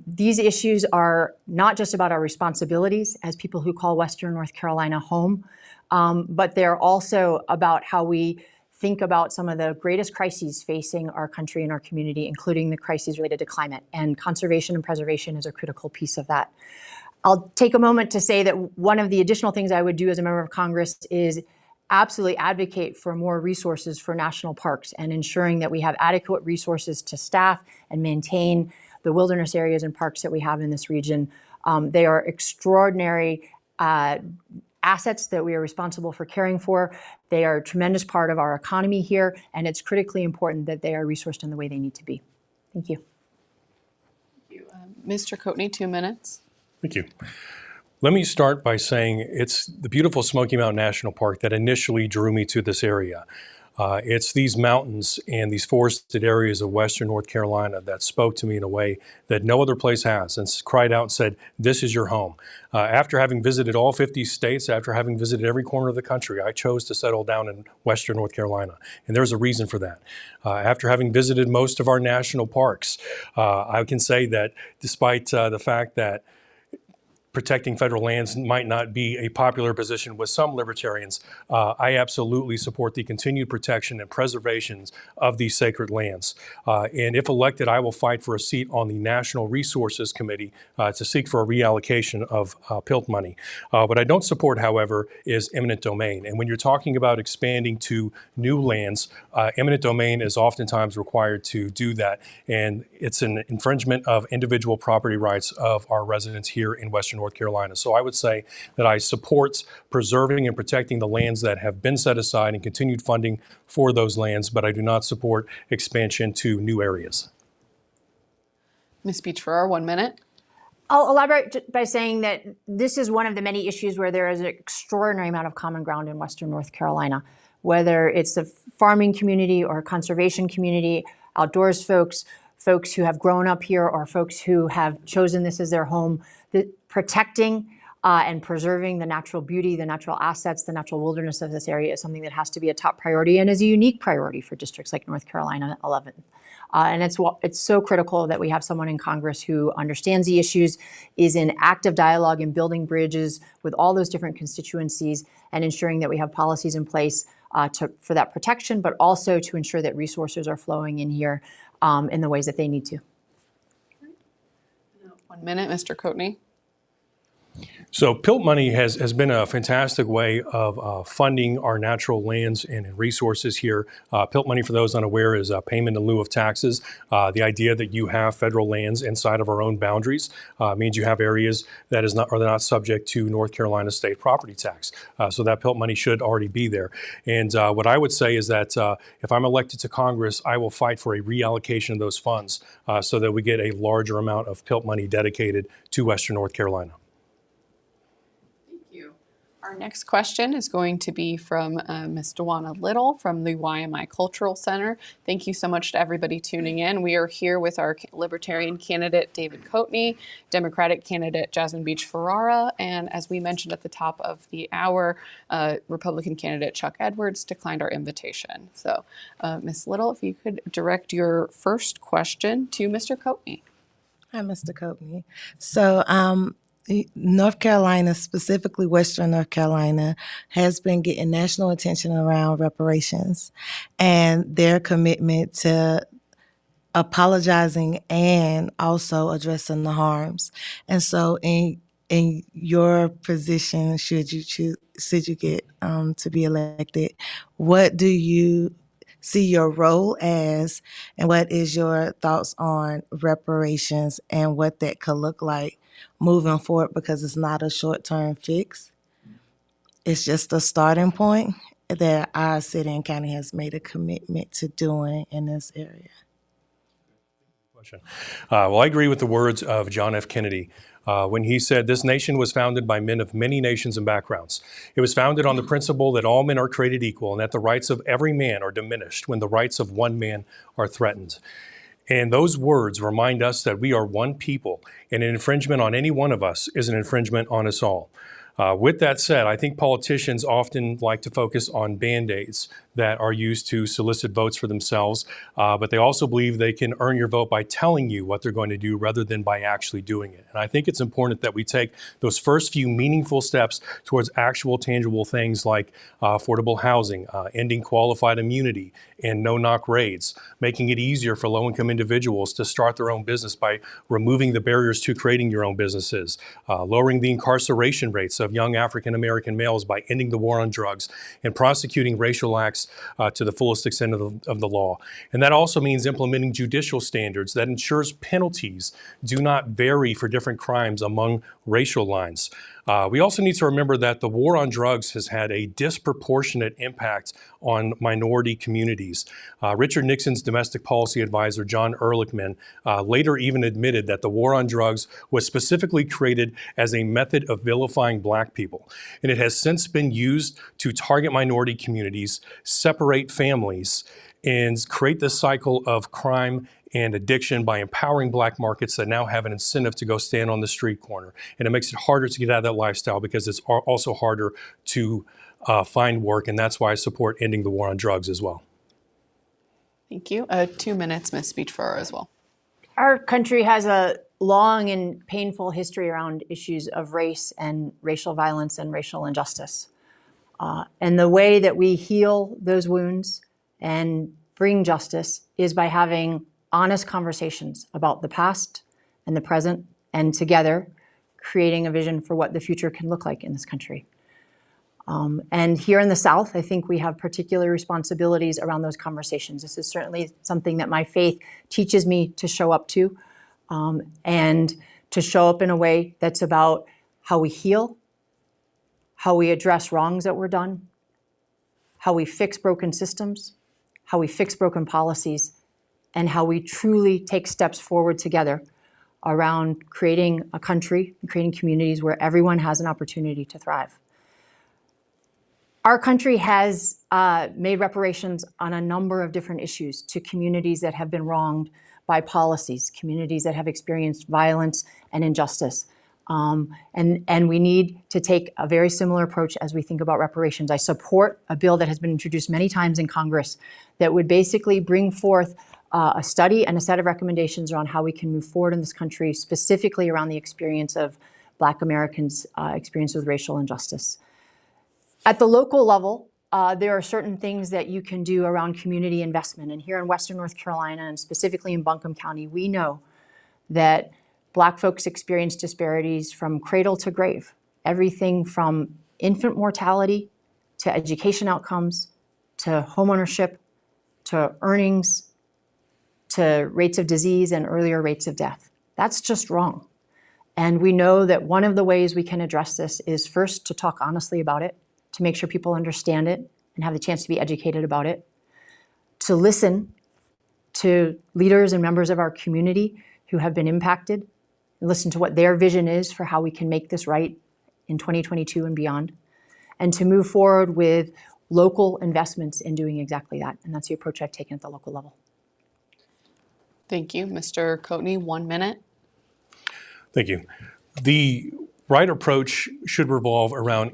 C: These issues are not just about our responsibilities as people who call Western North Carolina home, but they're also about how we think about some of the greatest crises facing our country and our community, including the crises related to climate, and conservation and preservation is a critical piece of that. I'll take a moment to say that one of the additional things I would do as a member of Congress is absolutely advocate for more resources for national parks and ensuring that we have adequate resources to staff and maintain the wilderness areas and parks that we have in this region. They are extraordinary assets that we are responsible for caring for. They are a tremendous part of our economy here, and it's critically important that they are resourced in the way they need to be. Thank you.
B: Thank you. Mr. Coatney, 2 minutes.
D: Thank you. Let me start by saying it's the beautiful Smoky Mountain National Park that initially drew me to this area. It's these mountains and these forested areas of Western North Carolina that spoke to me in a way that no other place has, and cried out and said, this is your home. After having visited all 50 states, after having visited every corner of the country, I chose to settle down in Western North Carolina, and there's a reason for that. After having visited most of our national parks, I can say that despite the fact that protecting federal lands might not be a popular position with some libertarians, I absolutely support the continued protection and preservation of these sacred lands. And if elected, I will fight for a seat on the National Resources Committee to seek for a reallocation of PILT money. What I don't support, however, is eminent domain. And when you're talking about expanding to new lands, eminent domain is oftentimes required to do that. And it's an infringement of individual property rights of our residents here in Western North Carolina. So I would say that I support preserving and protecting the lands that have been set aside and continued funding for those lands, but I do not support expansion to new areas.
B: Ms. Beach-Ferrara, 1 minute.
C: I'll elaborate by saying that this is one of the many issues where there is an extraordinary amount of common ground in Western North Carolina, whether it's the farming community or conservation community, outdoors folks. folks who have grown up here or folks who have chosen this as their home. Protecting and preserving the natural beauty, the natural assets, the natural wilderness of this area is something that has to be a top priority and is a unique priority for districts like North Carolina 11th. And it's so critical that we have someone in Congress who understands the issues, is in active dialogue and building bridges with all those different constituencies and ensuring that we have policies in place for that protection, but also to ensure that resources are flowing in here in the ways that they need to.
B: 1 minute, Mr. Coatney.
D: So PILT money has been a fantastic way of funding our natural lands and resources here. PILT money, for those unaware, is a payment in lieu of taxes. The idea that you have federal lands inside of our own boundaries means you have areas that are not subject to North Carolina state property tax. So that PILT money should already be there. And what I would say is that if I'm elected to Congress, I will fight for a reallocation of those funds so that we get a larger amount of PILT money dedicated to Western North Carolina.
B: Our next question is going to be from Ms. Dewana Little from the YMI Cultural Center. Thank you so much to everybody tuning in. We are here with our Libertarian candidate, David Coatney, Democratic candidate, Jasmine Beach-Ferrara, and as we mentioned at the top of the hour, Republican candidate Chuck Edwards declined our invitation. So, Ms. Little, if you could direct your first question to Mr. Coatney.
G: Hi, Mr. Coatney. So, North Carolina, specifically Western North Carolina, has been getting national attention around reparations and their commitment to apologizing and also addressing the harms. And so in your position, should you get to be elected, what do you see your role as, and what is your thoughts on reparations and what that could look like moving forward, because it's not a short-term fix. It's just a starting point that our city and county has made a commitment to doing in this area.
D: Well, I agree with the words of John F. Kennedy when he said, "This nation was founded by men of many nations and backgrounds. It was founded on the principle that all men are created equal and that the rights of every man are diminished when the rights of one man are threatened." And those words remind us that we are one people, and an infringement on any one of us is an infringement on us all. With that said, I think politicians often like to focus on Band-Aids that are used to solicit votes for themselves, but they also believe they can earn your vote by telling you what they're going to do rather than by actually doing it. And I think it's important that we take those first few meaningful steps towards actual tangible things like affordable housing, ending qualified immunity and no-knock raids, making it easier for low-income individuals to start their own business by removing the barriers to creating your own businesses, lowering the incarceration rates of young African-American males by ending the war on drugs, and prosecuting racial acts to the fullest extent of the law. And that also means implementing judicial standards that ensures penalties do not vary for different crimes among racial lines. We also need to remember that the war on drugs has had a disproportionate impact on minority communities. Richard Nixon's domestic policy advisor, John Ehrlichman, later even admitted that the war on drugs was specifically created as a method of vilifying black people. And it has since been used to target minority communities, separate families, and create this cycle of crime and addiction by empowering black markets that now have an incentive to go stand on the street corner. And it makes it harder to get out of that lifestyle because it's also harder to find work. And that's why I support ending the war on drugs as well.
B: Thank you. 2 minutes, Ms. Beach-Ferrara, as well.
C: Our country has a long and painful history around issues of race and racial violence and racial injustice. And the way that we heal those wounds and bring justice is by having honest conversations about the past and the present, and together creating a vision for what the future can look like in this country. And here in the South, I think we have particular responsibilities around those conversations. This is certainly something that my faith teaches me to show up to, and to show up in a way that's about how we heal, how we address wrongs that were done, how we fix broken systems, how we fix broken policies, and how we truly take steps forward together around creating a country and creating communities where everyone has an opportunity to thrive. Our country has made reparations on a number of different issues to communities that have been wronged by policies, communities that have experienced violence and injustice. And we need to take a very similar approach as we think about reparations. I support a bill that has been introduced many times in Congress that would basically bring forth a study and a set of recommendations around how we can move forward in this country, specifically around the experience of Black Americans' experience with racial injustice. At the local level, there are certain things that you can do around community investment. And here in Western North Carolina, and specifically in Buncombe County, we know that Black folks experience disparities from cradle to grave. Everything from infant mortality to education outcomes, to homeownership, to earnings, to rates of disease and earlier rates of death. That's just wrong. And we know that one of the ways we can address this is first to talk honestly about it, to make sure people understand it and have the chance to be educated about it, to listen to leaders and members of our community who have been impacted, and listen to what their vision is for how we can make this right in 2022 and beyond, and to move forward with local investments in doing exactly that. And that's the approach I've taken at the local level.
B: Thank you. Mr. Coatney, 1 minute.
D: Thank you. The right approach should revolve around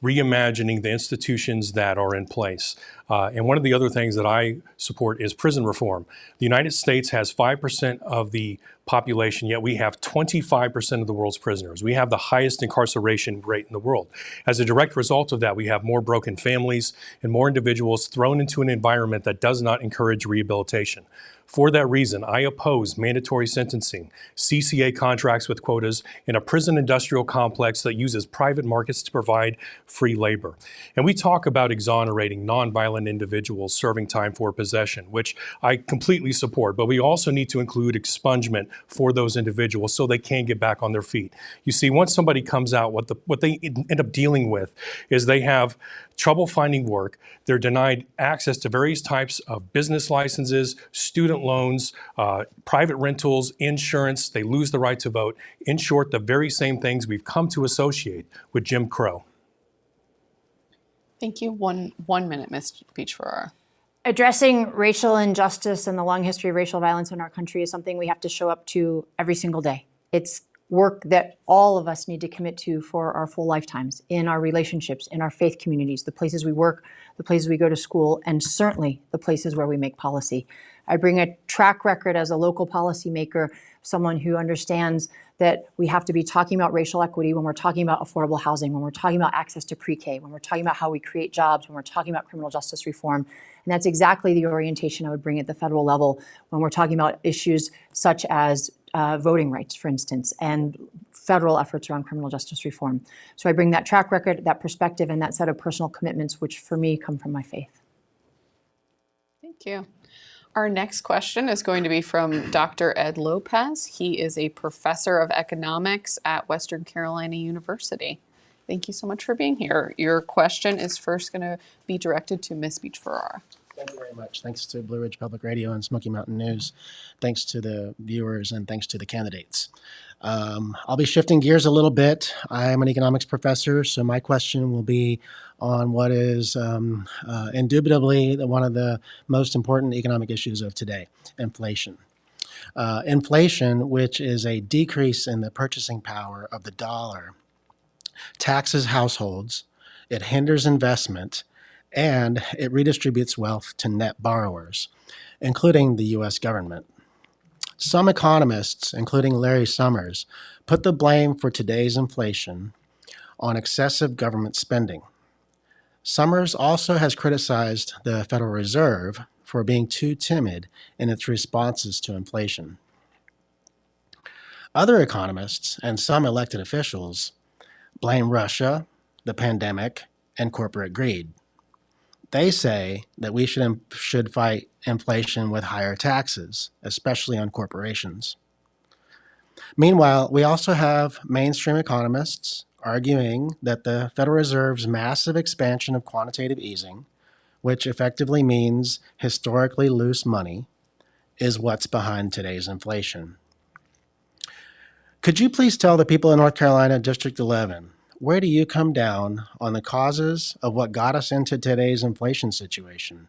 D: reimagining the institutions that are in place. And one of the other things that I support is prison reform. The United States has 5% of the population, yet we have 25% of the world's prisoners. We have the highest incarceration rate in the world. As a direct result of that, we have more broken families and more individuals thrown into an environment that does not encourage rehabilitation. For that reason, I oppose mandatory sentencing, CCA contracts with quotas, and a prison industrial complex that uses private markets to provide free labor. And we talk about exonerating nonviolent individuals serving time for possession, which I completely support, but we also need to include expungement for those individuals so they can get back on their feet. You see, once somebody comes out, what they end up dealing with is they have trouble finding work. They're denied access to various types of business licenses, student loans, private rentals, insurance. They lose the right to vote. In short, the very same things we've come to associate with Jim Crow.
B: Thank you. One minute, Ms. Beach-Ferrara.
C: Addressing racial injustice and the long history of racial violence in our country is something we have to show up to every single day. It's work that all of us need to commit to for our full lifetimes, in our relationships, in our faith communities, the places we work, the places we go to school, and certainly the places where we make policy. I bring a track record as a local policymaker, someone who understands that we have to be talking about racial equity when we're talking about affordable housing, when we're talking about access to pre-K, when we're talking about how we create jobs, when we're talking about criminal justice reform. And that's exactly the orientation I would bring at the federal level when we're talking about issues such as voting rights, for instance, and federal efforts around criminal justice reform. So I bring that track record, that perspective, and that set of personal commitments, which for me come from my faith.
B: Thank you. Our next question is going to be from Dr. Ed Lopez. He is a professor of economics at Western Carolina University. Thank you so much for being here. Your question is first going to be directed to Ms. Beach-Ferrara.
H: Thank you very much. Thanks to Blue Ridge Public Radio and Smoky Mountain News. Thanks to the viewers and thanks to the candidates. I'll be shifting gears a little bit. I am an economics professor, so my question will be on what is indubitably one of the most important economic issues of today, inflation. Inflation, which is a decrease in the purchasing power of the dollar, taxes households, it hinders investment, and it redistributes wealth to net borrowers, including the U.S. government. Some economists, including Larry Summers, put the blame for today's inflation on excessive government spending. Summers also has criticized the Federal Reserve for being too timid in its responses to inflation. Other economists and some elected officials blame Russia, the pandemic, and corporate greed. They say that we should fight inflation with higher taxes, especially on corporations. Meanwhile, we also have mainstream economists arguing that the Federal Reserve's massive expansion of quantitative easing, which effectively means historically loose money, is what's behind today's inflation. Could you please tell the people in North Carolina, District 11, where do you come down on the causes of what got us into today's inflation situation?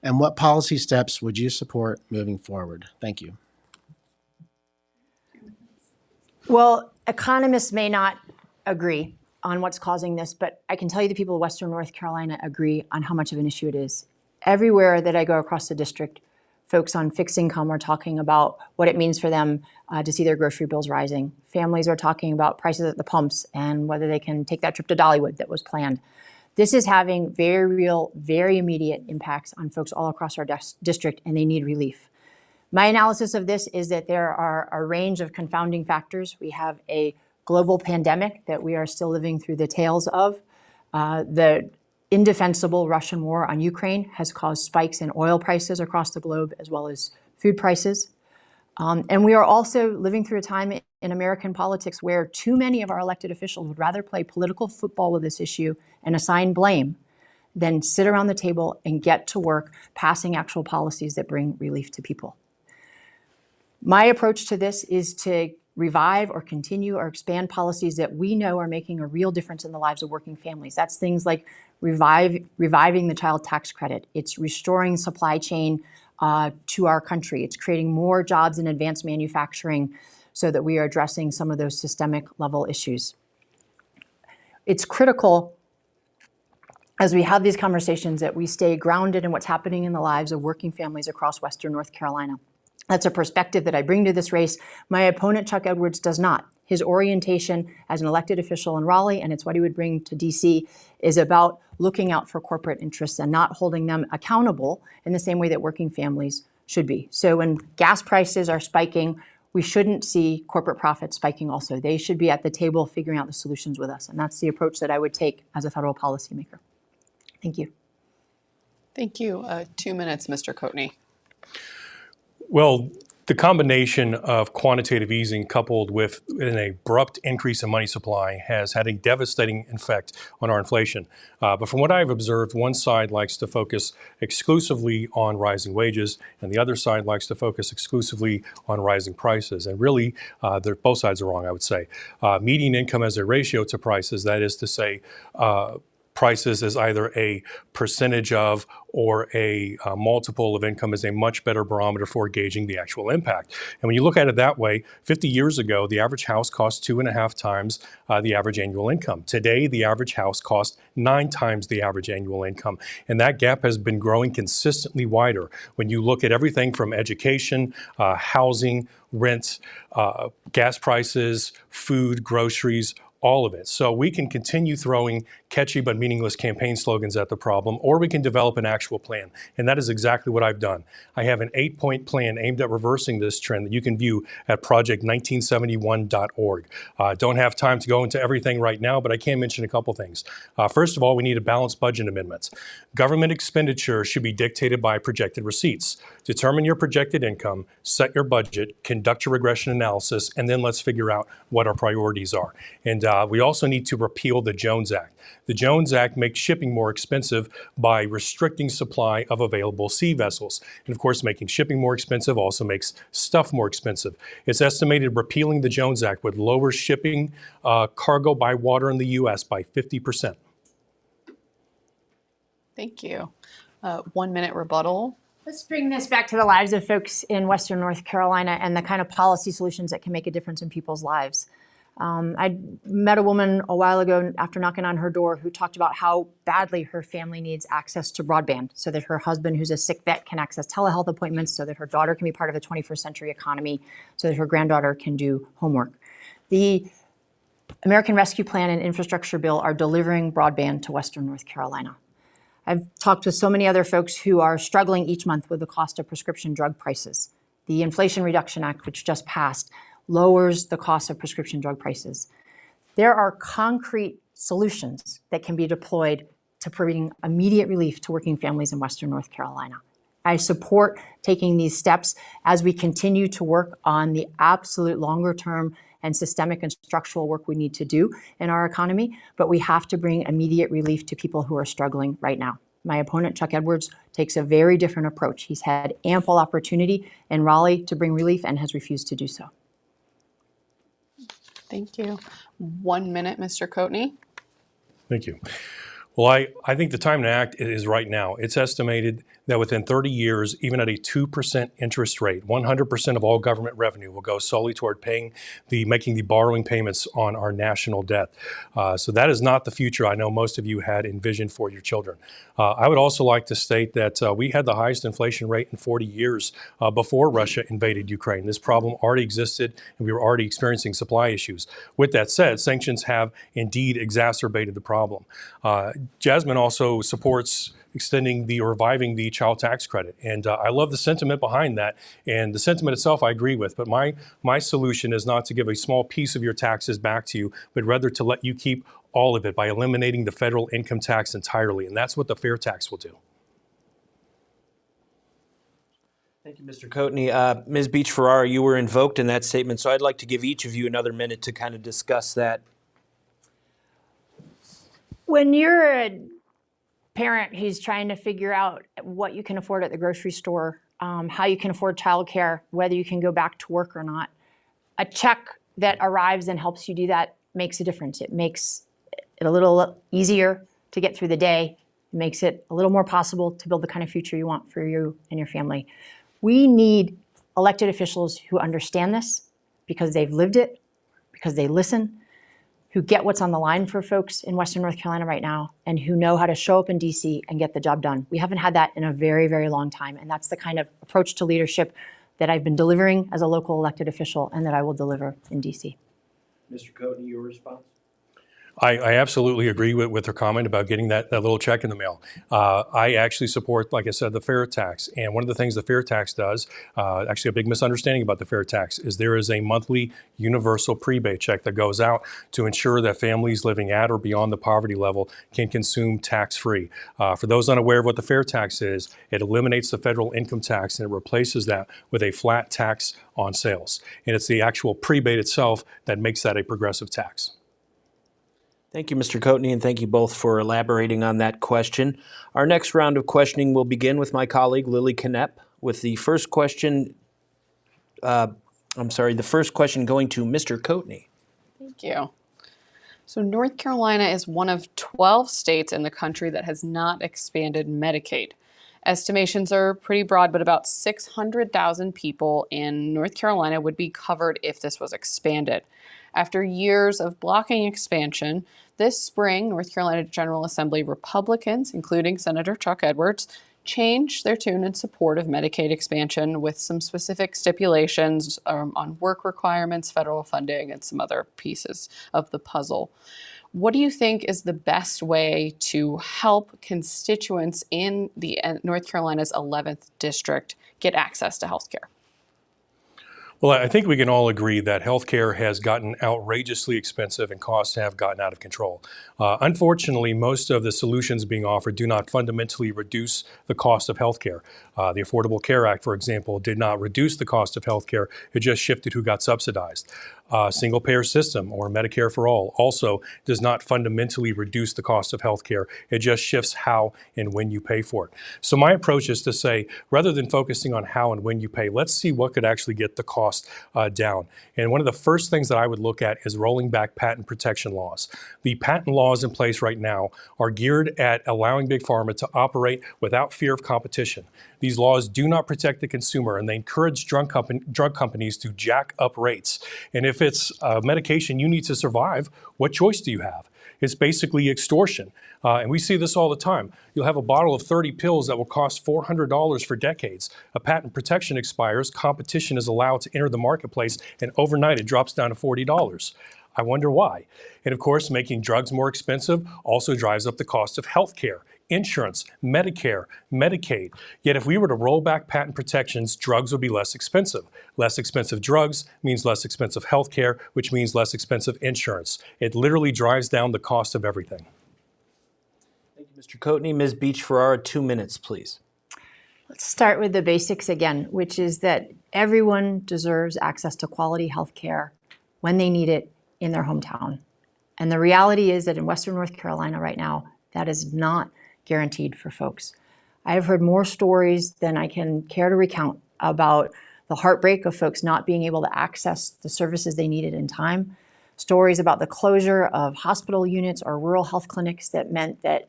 H: And what policy steps would you support moving forward? Thank you.
C: Well, economists may not agree on what's causing this, but I can tell you the people of Western North Carolina agree on how much of an issue it is. Everywhere that I go across the district, folks on fixed income are talking about what it means for them to see their grocery bills rising. Families are talking about prices at the pumps and whether they can take that trip to Dollywood that was planned. This is having very real, very immediate impacts on folks all across our district, and they need relief. My analysis of this is that there are a range of confounding factors. We have a global pandemic that we are still living through the tails of. The indefensible Russian war on Ukraine has caused spikes in oil prices across the globe, as well as food prices. And we are also living through a time in American politics where too many of our elected officials would rather play political football with this issue and assign blame than sit around the table and get to work passing actual policies that bring relief to people. My approach to this is to revive or continue or expand policies that we know are making a real difference in the lives of working families. That's things like reviving the child tax credit. It's restoring supply chain to our country. It's creating more jobs in advanced manufacturing so that we are addressing some of those systemic level issues. It's critical as we have these conversations that we stay grounded in what's happening in the lives of working families across Western North Carolina. That's a perspective that I bring to this race. My opponent, Chuck Edwards, does not. His orientation as an elected official in Raleigh, and it's what he would bring to DC, is about looking out for corporate interests and not holding them accountable in the same way that working families should be. So when gas prices are spiking, we shouldn't see corporate profits spiking also. They should be at the table figuring out the solutions with us. And that's the approach that I would take as a federal policymaker. Thank you.
B: Thank you. 2 minutes, Mr. Coatney.
D: Well, the combination of quantitative easing coupled with an abrupt increase in money supply has had a devastating effect on our inflation. But from what I've observed, one side likes to focus exclusively on rising wages, and the other side likes to focus exclusively on rising prices. And really, both sides are wrong, I would say. Median income as a ratio to prices, that is to say, prices as either a percentage of or a multiple of income is a much better barometer for gauging the actual impact. And when you look at it that way, 50 years ago, the average house cost 2.5 times the average annual income. Today, the average house costs 9 times the average annual income. And that gap has been growing consistently wider. When you look at everything from education, housing, rent, gas prices, food, groceries, all of it. So we can continue throwing catchy but meaningless campaign slogans at the problem, or we can develop an actual plan. And that is exactly what I've done. I have an 8-point plan aimed at reversing this trend that you can view at project1971.org. Don't have time to go into everything right now, but I can mention a couple things. First of all, we need a balanced budget amendments. Government expenditure should be dictated by projected receipts. Determine your projected income, set your budget, conduct your regression analysis, and then let's figure out what our priorities are. And we also need to repeal the Jones Act. The Jones Act makes shipping more expensive by restricting supply of available sea vessels. And of course, making shipping more expensive also makes stuff more expensive. It's estimated repealing the Jones Act would lower shipping cargo by water in the U.S. by 50%.
B: Thank you. 1 minute rebuttal.
C: Let's bring this back to the lives of folks in Western North Carolina and the kind of policy solutions that can make a difference in people's lives. I met a woman a while ago after knocking on her door who talked about how badly her family needs access to broadband so that her husband, who's a sick vet, can access telehealth appointments, so that her daughter can be part of the 21st century economy, so that her granddaughter can do homework. The American Rescue Plan and Infrastructure Bill are delivering broadband to Western North Carolina. I've talked with so many other folks who are struggling each month with the cost of prescription drug prices. The Inflation Reduction Act, which just passed, lowers the cost of prescription drug prices. There are concrete solutions that can be deployed to bring immediate relief to working families in Western North Carolina. I support taking these steps as we continue to work on the absolute longer term and systemic and structural work we need to do in our economy, but we have to bring immediate relief to people who are struggling right now. My opponent, Chuck Edwards, takes a very different approach. He's had ample opportunity in Raleigh to bring relief and has refused to do so.
B: Thank you. 1 minute, Mr. Coatney.
D: Thank you. Well, I think the time to act is right now. It's estimated that within 30 years, even at a 2% interest rate, 100% of all government revenue will go solely toward making the borrowing payments on our national debt. So that is not the future I know most of you had envisioned for your children. I would also like to state that we had the highest inflation rate in 40 years before Russia invaded Ukraine. This problem already existed, and we were already experiencing supply issues. With that said, sanctions have indeed exacerbated the problem. Jasmine also supports extending or reviving the child tax credit. And I love the sentiment behind that. And the sentiment itself I agree with. But my solution is not to give a small piece of your taxes back to you, but rather to let you keep all of it by eliminating the federal income tax entirely. And that's what the fair tax will do.
A: Thank you, Mr. Coatney. Ms. Beach-Ferrara, you were invoked in that statement, so I'd like to give each of you another minute to kind of discuss that.
C: When you're a parent who's trying to figure out what you can afford at the grocery store, how you can afford childcare, whether you can go back to work or not, a check that arrives and helps you do that makes a difference. It makes it a little easier to get through the day. It makes it a little more possible to build the kind of future you want for you and your family. We need elected officials who understand this because they've lived it, because they listen, who get what's on the line for folks in Western North Carolina right now, and who know how to show up in DC and get the job done. We haven't had that in a very, very long time, and that's the kind of approach to leadership that I've been delivering as a local elected official and that I will deliver in DC.
A: Mr. Coatney, your response?
D: I absolutely agree with her comment about getting that little check in the mail. I actually support, like I said, the fair tax. And one of the things the fair tax does, actually a big misunderstanding about the fair tax, is there is a monthly universal prebate check that goes out to ensure that families living at or beyond the poverty level can consume tax-free. For those unaware of what the fair tax is, it eliminates the federal income tax and it replaces that with a flat tax on sales. And it's the actual prebate itself that makes that a progressive tax.
A: Thank you, Mr. Coatney, and thank you both for elaborating on that question. Our next round of questioning will begin with my colleague, Lilly Knoepp, with the first question, the first question going to Mr. Coatney.
B: Thank you. So North Carolina is one of 12 states in the country that has not expanded Medicaid. Estimations are pretty broad, but about 600,000 people in North Carolina would be covered if this was expanded. After years of blocking expansion, this spring, North Carolina General Assembly Republicans, including Senator Chuck Edwards, changed their tune in support of Medicaid expansion with some specific stipulations on work requirements, federal funding, and some other pieces of the puzzle. What do you think is the best way to help constituents in the North Carolina's 11th District get access to health care?
D: Well, I think we can all agree that healthcare has gotten outrageously expensive and costs have gotten out of control. Unfortunately, most of the solutions being offered do not fundamentally reduce the cost of healthcare. The Affordable Care Act, for example, did not reduce the cost of healthcare. It just shifted who got subsidized. Single-payer system, or Medicare for All, also does not fundamentally reduce the cost of healthcare. It just shifts how and when you pay for it. So my approach is to say, rather than focusing on how and when you pay, let's see what could actually get the cost down. And one of the first things that I would look at is rolling back patent protection laws. The patent laws in place right now are geared at allowing Big Pharma to operate without fear of competition. These laws do not protect the consumer, and they encourage drug companies to jack up rates. And if it's a medication you need to survive, what choice do you have? It's basically extortion. And we see this all the time. You'll have a bottle of 30 pills that will cost $400 for decades. A patent protection expires, competition is allowed to enter the marketplace, and overnight it drops down to $40. I wonder why. And of course, making drugs more expensive also drives up the cost of health care, insurance, Medicare, Medicaid. Yet if we were to roll back patent protections, drugs would be less expensive. Less expensive drugs means less expensive health care, which means less expensive insurance. It literally drives down the cost of everything.
A: Thank you, Mr. Coatney. Ms. Beach-Ferrara, 2 minutes, please.
C: Let's start with the basics again, which is that everyone deserves access to quality health care when they need it in their hometown. And the reality is that in Western North Carolina right now, that is not guaranteed for folks. I have heard more stories than I can care to recount about the heartbreak of folks not being able to access the services they needed in time, stories about the closure of hospital units or rural health clinics that meant that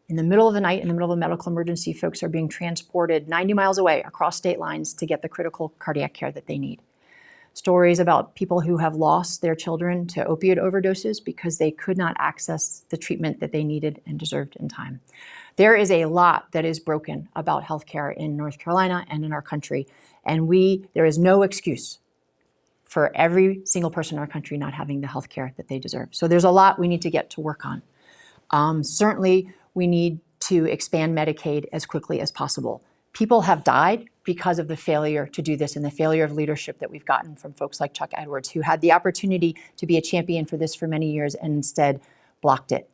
C: In the middle of the night, in the middle of a medical emergency, folks are being transported 90 miles away across state lines to get the critical cardiac care that they need. Stories about people who have lost their children to opioid overdoses because they could not access the treatment that they needed and deserved in time. There is a lot that is broken about healthcare in North Carolina and in our country, and there is no excuse for every single person in our country not having the healthcare that they deserve. So there's a lot we need to get to work on. Certainly, we need to expand Medicaid as quickly as possible. People have died because of the failure to do this and the failure of leadership that we've gotten from folks like Chuck Edwards, who had the opportunity to be a champion for this for many years and instead blocked it.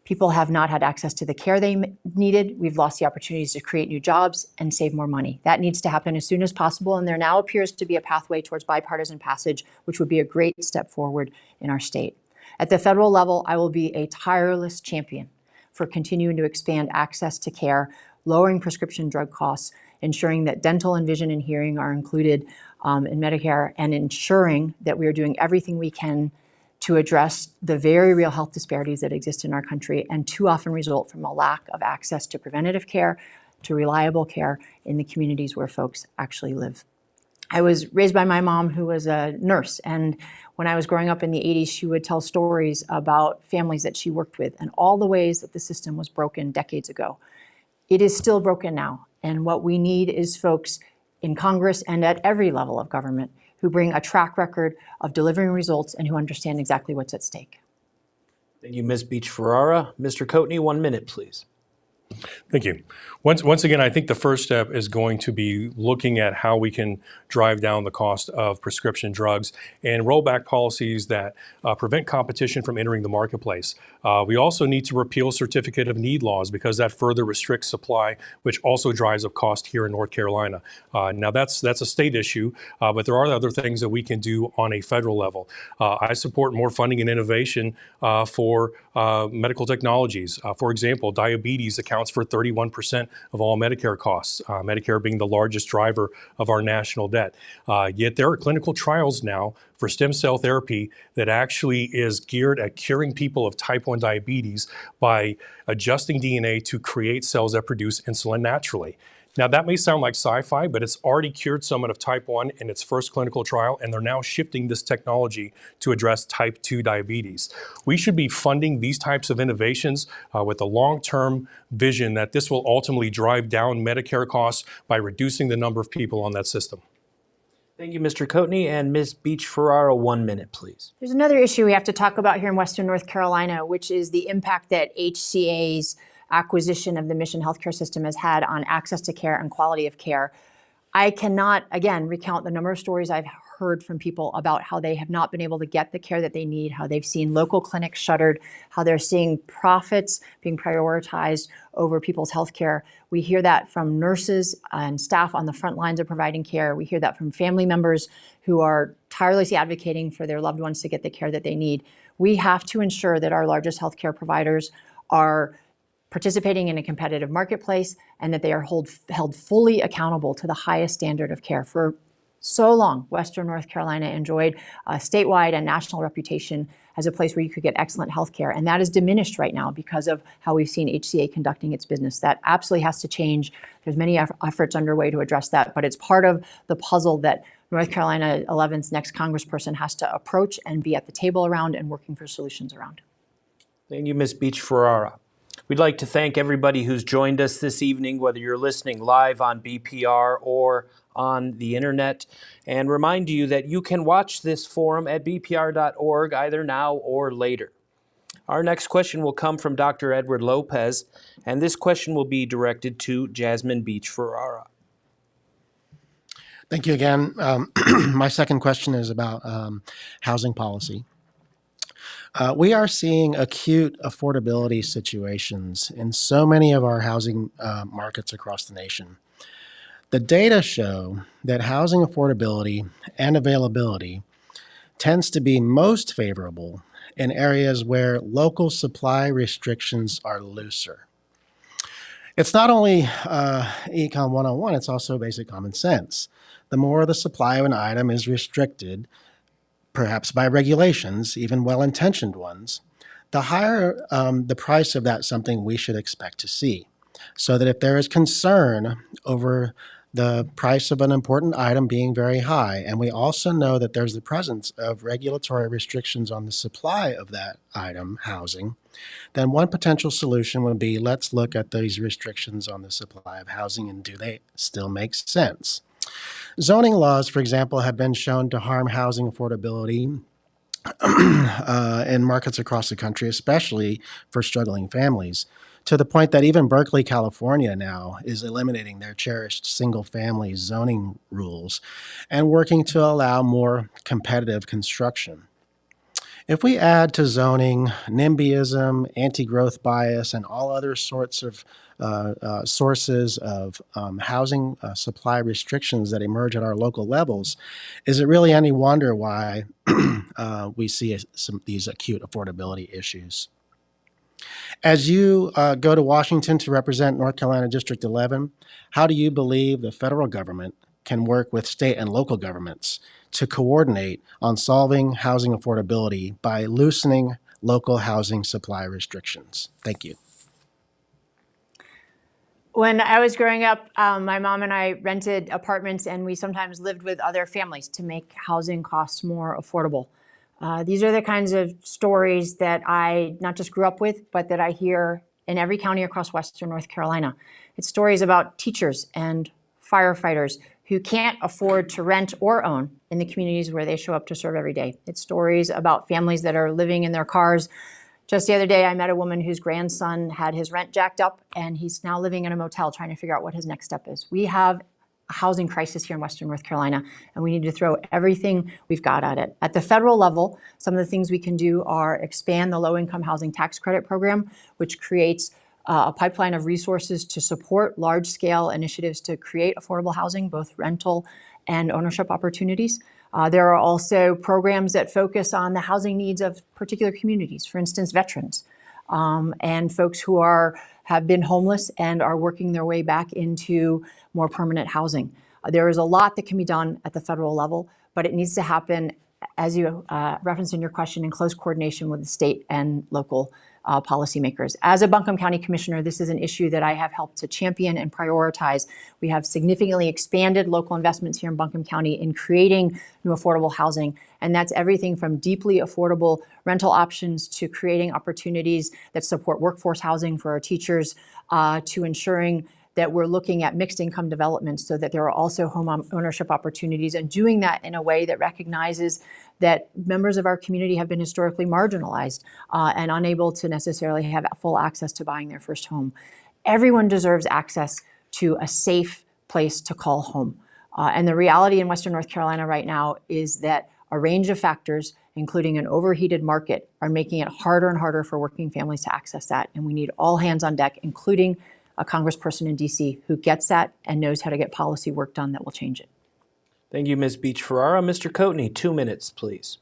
C: People have not had access to the care they needed. We've lost the opportunities to create new jobs and save more money. That needs to happen as soon as possible, and there now appears to be a pathway towards bipartisan passage, which would be a great step forward in our state. At the federal level, I will be a tireless champion for continuing to expand access to care, lowering prescription drug costs, ensuring that dental and vision and hearing are included in Medicare, and ensuring that we are doing everything we can to address the very real health disparities that exist in our country and too often result from a lack of access to preventative care, to reliable care in the communities where folks actually live. I was raised by my mom, who was a nurse, and when I was growing up in the 80s, she would tell stories about families that she worked with and all the ways that the system was broken decades ago. It is still broken now, and what we need is folks in Congress and at every level of government who bring a track record of delivering results and who understand exactly what's at stake.
A: Thank you, Ms. Beach-Ferrara. Mr. Coatney, 1 minute, please.
D: Thank you. Once again, I think the first step is going to be looking at how we can drive down the cost of prescription drugs and roll back policies that prevent competition from entering the marketplace. We also need to repeal certificate of need laws because that further restricts supply, which also drives up cost here in North Carolina. Now that's a state issue, but there are other things that we can do on a federal level. I support more funding and innovation for medical technologies. For example, diabetes accounts for 31% of all Medicare costs, Medicare being the largest driver of our national debt. Yet there are clinical trials now for stem cell therapy that actually is geared at curing people of type 1 diabetes by adjusting DNA to create cells that produce insulin naturally. Now that may sound like sci-fi, but it's already cured someone of type 1 in its first clinical trial, and they're now shifting this technology to address type 2 diabetes. We should be funding these types of innovations with a long-term vision that this will ultimately drive down Medicare costs by reducing the number of people on that system.
A: Thank you, Mr. Coatney. And Ms. Beach-Ferrara, 1 minute, please.
C: There's another issue we have to talk about here in Western North Carolina, which is the impact that HCA's acquisition of the Mission Healthcare System has had on access to care and quality of care. I cannot, again, recount the number of stories I've heard from people about how they have not been able to get the care that they need, how they've seen local clinics shuttered, how they're seeing profits being prioritized over people's health care. We hear that from nurses and staff on the front lines of providing care. We hear that from family members who are tirelessly advocating for their loved ones to get the care that they need. We have to ensure that our largest healthcare providers are participating in a competitive marketplace and that they are held fully accountable to the highest standard of care. For so long, Western North Carolina enjoyed a statewide and national reputation as a place where you could get excellent health care, and that is diminished right now because of how we've seen HCA conducting its business. That absolutely has to change. There's many efforts underway to address that, but it's part of the puzzle that North Carolina 11's next congressperson has to approach and be at the table around and working for solutions around.
A: Thank you, Ms. Beach-Ferrara. We'd like to thank everybody who's joined us this evening, whether you're listening live on BPR or on the internet, and remind you that you can watch this forum at bpr.org either now or later. Our next question will come from Dr. Edward Lopez, and this question will be directed to Jasmine Beach-Ferrara.
H: Thank you again. My second question is about housing policy. We are seeing acute affordability situations in so many of our housing markets across the nation. The data show that housing affordability and availability tends to be most favorable in areas where local supply restrictions are looser. It's not only Econ 101, it's also basic common sense. The more the supply of an item is restricted, perhaps by regulations, even well-intentioned ones, the higher the price of that something we should expect to see. So that if there is concern over the price of an important item being very high, and we also know that there's the presence of regulatory restrictions on the supply of that item, housing, then one potential solution would be, let's look at these restrictions on the supply of housing and do they still make sense? Zoning laws, for example, have been shown to harm housing affordability in markets across the country, especially for struggling families, to the point that even Berkeley, California now is eliminating their cherished single-family zoning rules and working to allow more competitive construction. If we add to zoning NIMBYism, anti-growth bias, and all other sorts of sources of housing supply restrictions that emerge at our local levels, is it really any wonder why we see these acute affordability issues? As you go to Washington to represent North Carolina District 11, how do you believe the federal government can work with state and local governments to coordinate on solving housing affordability by loosening local housing supply restrictions? Thank you.
C: When I was growing up, my mom and I rented apartments, and we sometimes lived with other families to make housing costs more affordable. These are the kinds of stories that I not just grew up with, but that I hear in every county across Western North Carolina. It's stories about teachers and firefighters who can't afford to rent or own in the communities where they show up to serve every day. It's stories about families that are living in their cars. Just the other day, I met a woman whose grandson had his rent jacked up, and he's now living in a motel trying to figure out what his next step is. We have a housing crisis here in Western North Carolina, and we need to throw everything we've got at it. At the federal level, some of the things we can do are expand the low-income housing tax credit program, which creates a pipeline of resources to support large-scale initiatives to create affordable housing, both rental and ownership opportunities. There are also programs that focus on the housing needs of particular communities, for instance, veterans, and folks who have been homeless and are working their way back into more permanent housing. There is a lot that can be done at the federal level, but it needs to happen, as you referenced in your question, in close coordination with the state and local policymakers. As a Buncombe County Commissioner, this is an issue that I have helped to champion and prioritize. We have significantly expanded local investments here in Buncombe County in creating new affordable housing, and that's everything from deeply affordable rental options to creating opportunities that support workforce housing for our teachers, to ensuring that we're looking at mixed income developments so that there are also home ownership opportunities, and doing that in a way that recognizes that members of our community have been historically marginalized and unable to necessarily have full access to buying their first home. Everyone deserves access to a safe place to call home. And the reality in Western North Carolina right now is that a range of factors, including an overheated market, are making it harder and harder for working families to access that. And we need all hands on deck, including a congressperson in DC who gets that and knows how to get policy work done that will change it.
A: Thank you, Ms. Beach-Ferrara. Mr. Coatney, 2 minutes, please.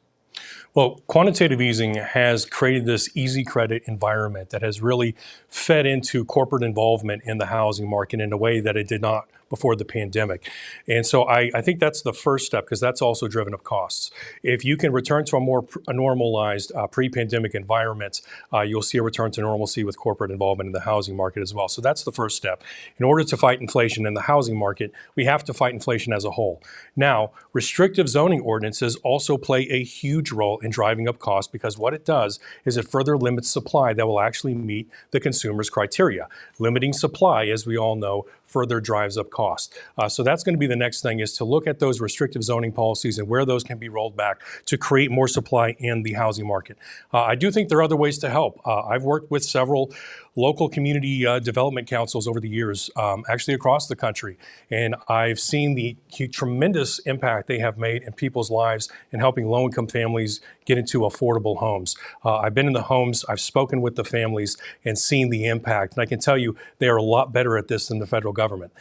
D: Well, quantitative easing has created this easy credit environment that has really fed into corporate involvement in the housing market in a way that it did not before the pandemic. And so I think that's the first step, because that's also driven up costs. If you can return to a more normalized pre-pandemic environment, you'll see a return to normalcy with corporate involvement in the housing market as well. So that's the first step. In order to fight inflation in the housing market, we have to fight inflation as a whole. Now, restrictive zoning ordinances also play a huge role in driving up costs, because what it does is it further limits supply that will actually meet the consumer's criteria. Limiting supply, as we all know, further drives up cost. So that's going to be the next thing, is to look at those restrictive zoning policies and where those can be rolled back to create more supply in the housing market. I do think there are other ways to help. I've worked with several local community development councils over the years, actually across the country, and I've seen the tremendous impact they have made in people's lives in helping low-income families get into affordable homes. I've been in the homes, I've spoken with the families and seen the impact, and I can tell you they are a lot better at this than the federal government.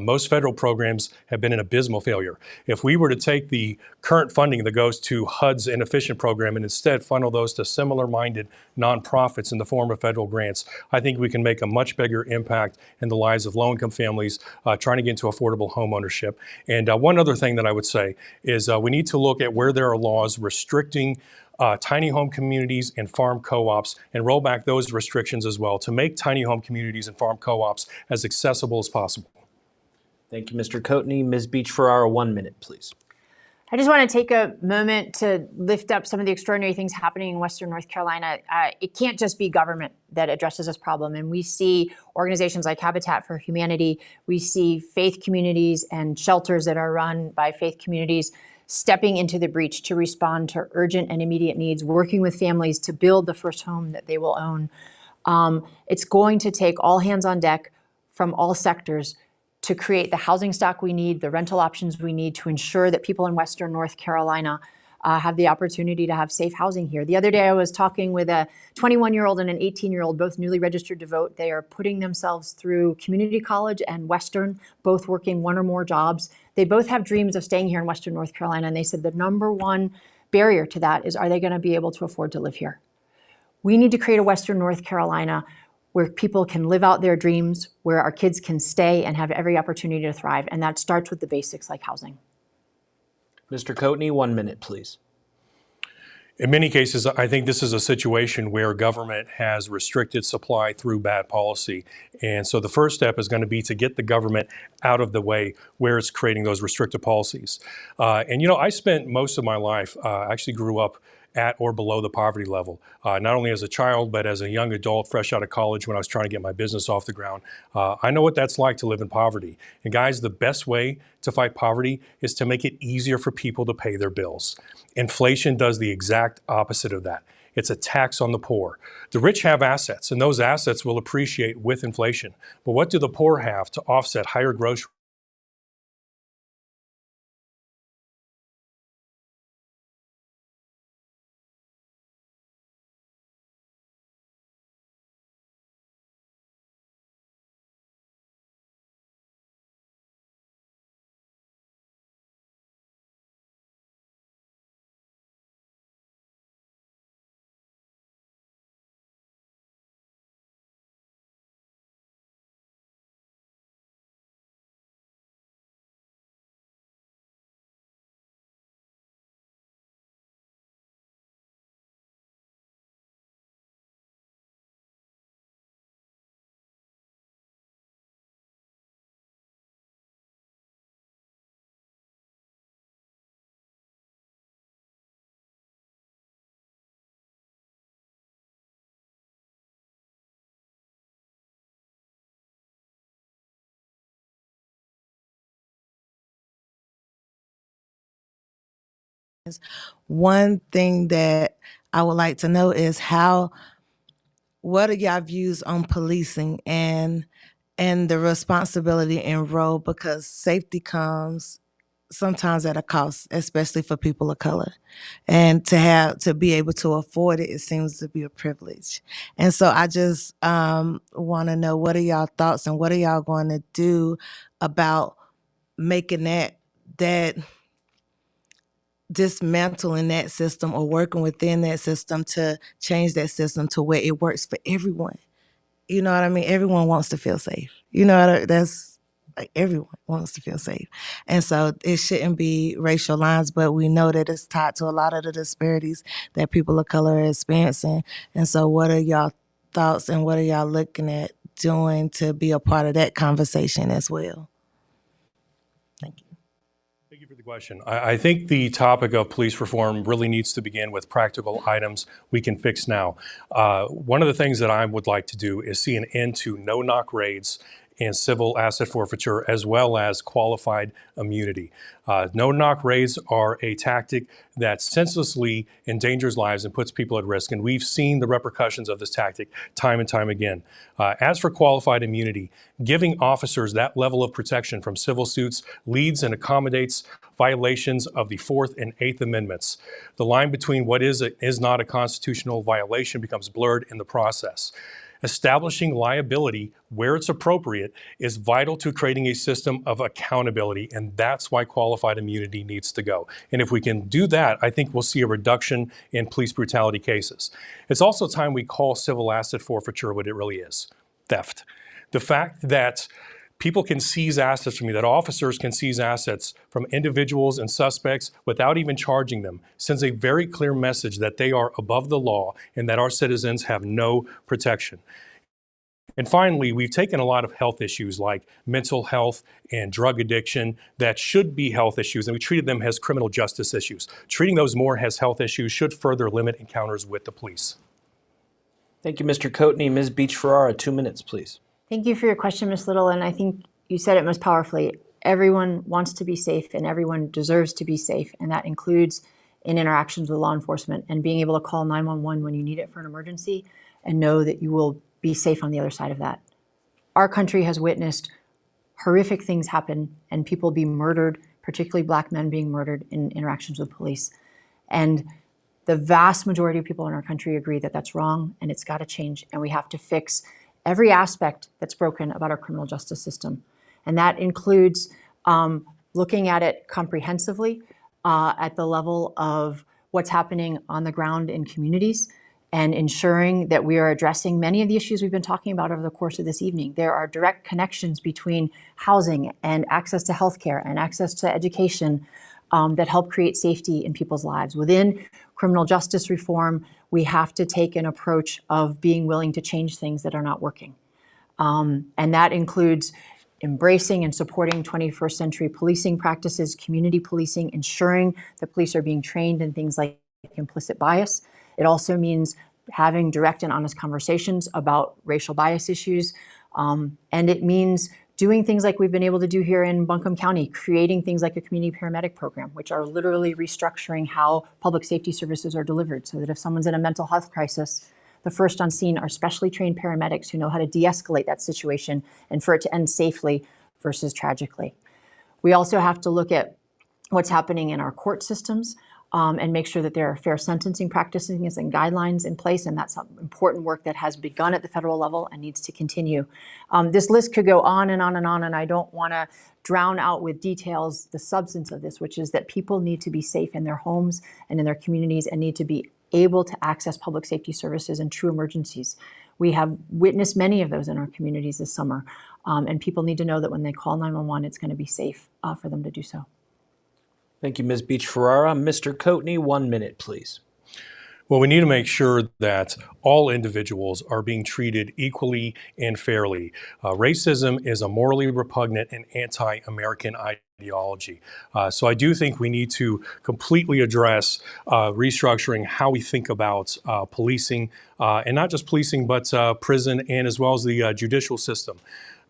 D: Most federal programs have been an abysmal failure. If we were to take the current funding that goes to HUD's inefficient program and instead funnel those to similar-minded nonprofits in the form of federal grants, I think we can make a much bigger impact in the lives of low-income families trying to get into affordable home ownership. And one other thing that I would say is we need to look at where there are laws restricting tiny home communities and farm co-ops and roll back those restrictions as well to make tiny home communities and farm co-ops as accessible as possible.
A: Thank you, Mr. Coatney. Ms. Beach-Ferrara, 1 minute, please.
C: I just want to take a moment to lift up some of the extraordinary things happening in Western North Carolina. It can't just be government that addresses this problem. And we see organizations like Habitat for Humanity. We see faith communities and shelters that are run by faith communities stepping into the breach to respond to urgent and immediate needs, working with families to build the first home that they will own. It's going to take all hands on deck from all sectors to create the housing stock we need, the rental options we need to ensure that people in Western North Carolina have the opportunity to have safe housing here. The other day I was talking with a 21-year-old and an 18-year-old, both newly registered to vote. They are putting themselves through community college and Western, both working one or more jobs. They both have dreams of staying here in Western North Carolina, and they said the number one barrier to that is, are they going to be able to afford to live here? We need to create a Western North Carolina where people can live out their dreams, where our kids can stay and have every opportunity to thrive. And that starts with the basics like housing.
A: Mr. Coatney, 1 minute, please.
D: In many cases, I think this is a situation where government has restricted supply through bad policy. And so the first step is going to be to get the government out of the way where it's creating those restrictive policies. And, you know, I spent most of my life, actually grew up at or below the poverty level, not only as a child, but as a young adult, fresh out of college when I was trying to get my business off the ground. I know what that's like to live in poverty. And guys, the best way to fight poverty is to make it easier for people to pay their bills. Inflation does the exact opposite of that. It's a tax on the poor. The rich have assets, and those assets will appreciate with inflation. But what do the poor have to offset higher grocery?
G: One thing that I would like to know is what are y'all views on policing and the responsibility and role, because safety comes sometimes at a cost, especially for people of color. And to be able to afford it, it seems to be a privilege. And so I just want to know, what are y'all thoughts and what are y'all going to do about making that dismantling that system or working within that system to change that system to where it works for everyone. You know what I mean? Everyone wants to feel safe. You know, that's like everyone wants to feel safe. And so it shouldn't be racial lines, but we know that it's tied to a lot of the disparities that people of color are experiencing. And so what are y'all thoughts and what are y'all looking at doing to be a part of that conversation as well? Thank you.
D: Thank you for the question. I think the topic of police reform really needs to begin with practical items we can fix now. One of the things that I would like to do is see an end to no-knock raids and civil asset forfeiture, as well as qualified immunity. No-knock raids are a tactic that senselessly endangers lives and puts people at risk, and we've seen the repercussions of this tactic time and time again. As for qualified immunity, giving officers that level of protection from civil suits leads and accommodates violations of the 4th and 8th Amendments. The line between what is not a constitutional violation becomes blurred in the process. Establishing liability where it's appropriate is vital to creating a system of accountability, and that's why qualified immunity needs to go. And if we can do that, I think we'll see a reduction in police brutality cases. It's also time we call civil asset forfeiture what it really is: theft. The fact that people can seize assets from you, that officers can seize assets from individuals and suspects without even charging them, sends a very clear message that they are above the law and that our citizens have no protection. And finally, we've taken a lot of health issues like mental health and drug addiction that should be health issues, and we treated them as criminal justice issues. Treating those more as health issues should further limit encounters with the police.
A: Thank you, Mr. Coatney. Ms. Beach-Ferrara, 2 minutes, please.
C: Thank you for your question, Ms. Little, and I think you said it most powerfully. Everyone wants to be safe and everyone deserves to be safe, and that includes in interactions with law enforcement and being able to call 911 when you need it for an emergency and know that you will be safe on the other side of that. Our country has witnessed horrific things happen and people be murdered, particularly Black men being murdered in interactions with police. And the vast majority of people in our country agree that that's wrong and it's got to change, and we have to fix every aspect that's broken about our criminal justice system. And that includes looking at it comprehensively at the level of what's happening on the ground in communities and ensuring that we are addressing many of the issues we've been talking about over the course of this evening. There are direct connections between housing and access to healthcare and access to education that help create safety in people's lives. Within criminal justice reform, we have to take an approach of being willing to change things that are not working. And that includes embracing and supporting 21st century policing practices, community policing, ensuring that police are being trained in things like implicit bias. It also means having direct and honest conversations about racial bias issues. And it means doing things like we've been able to do here in Buncombe County, creating things like a community paramedic program, which are literally restructuring how public safety services are delivered so that if someone's in a mental health crisis, the first on scene are specially trained paramedics who know how to de-escalate that situation and for it to end safely versus tragically. We also have to look at what's happening in our court systems and make sure that there are fair sentencing practices and guidelines in place, and that's important work that has begun at the federal level and needs to continue. This list could go on and on and on, and I don't want to drown out with details the substance of this, which is that people need to be safe in their homes and in their communities and need to be able to access public safety services in true emergencies. We have witnessed many of those in our communities this summer, and people need to know that when they call 911, it's going to be safe for them to do so.
A: Thank you, Ms. Beach-Ferrara. Mr. Coatney, 1 minute, please.
D: Well, we need to make sure that all individuals are being treated equally and fairly. Racism is a morally repugnant and anti-American ideology. So I do think we need to completely address restructuring how we think about policing, and not just policing, but prison and as well as the judicial system.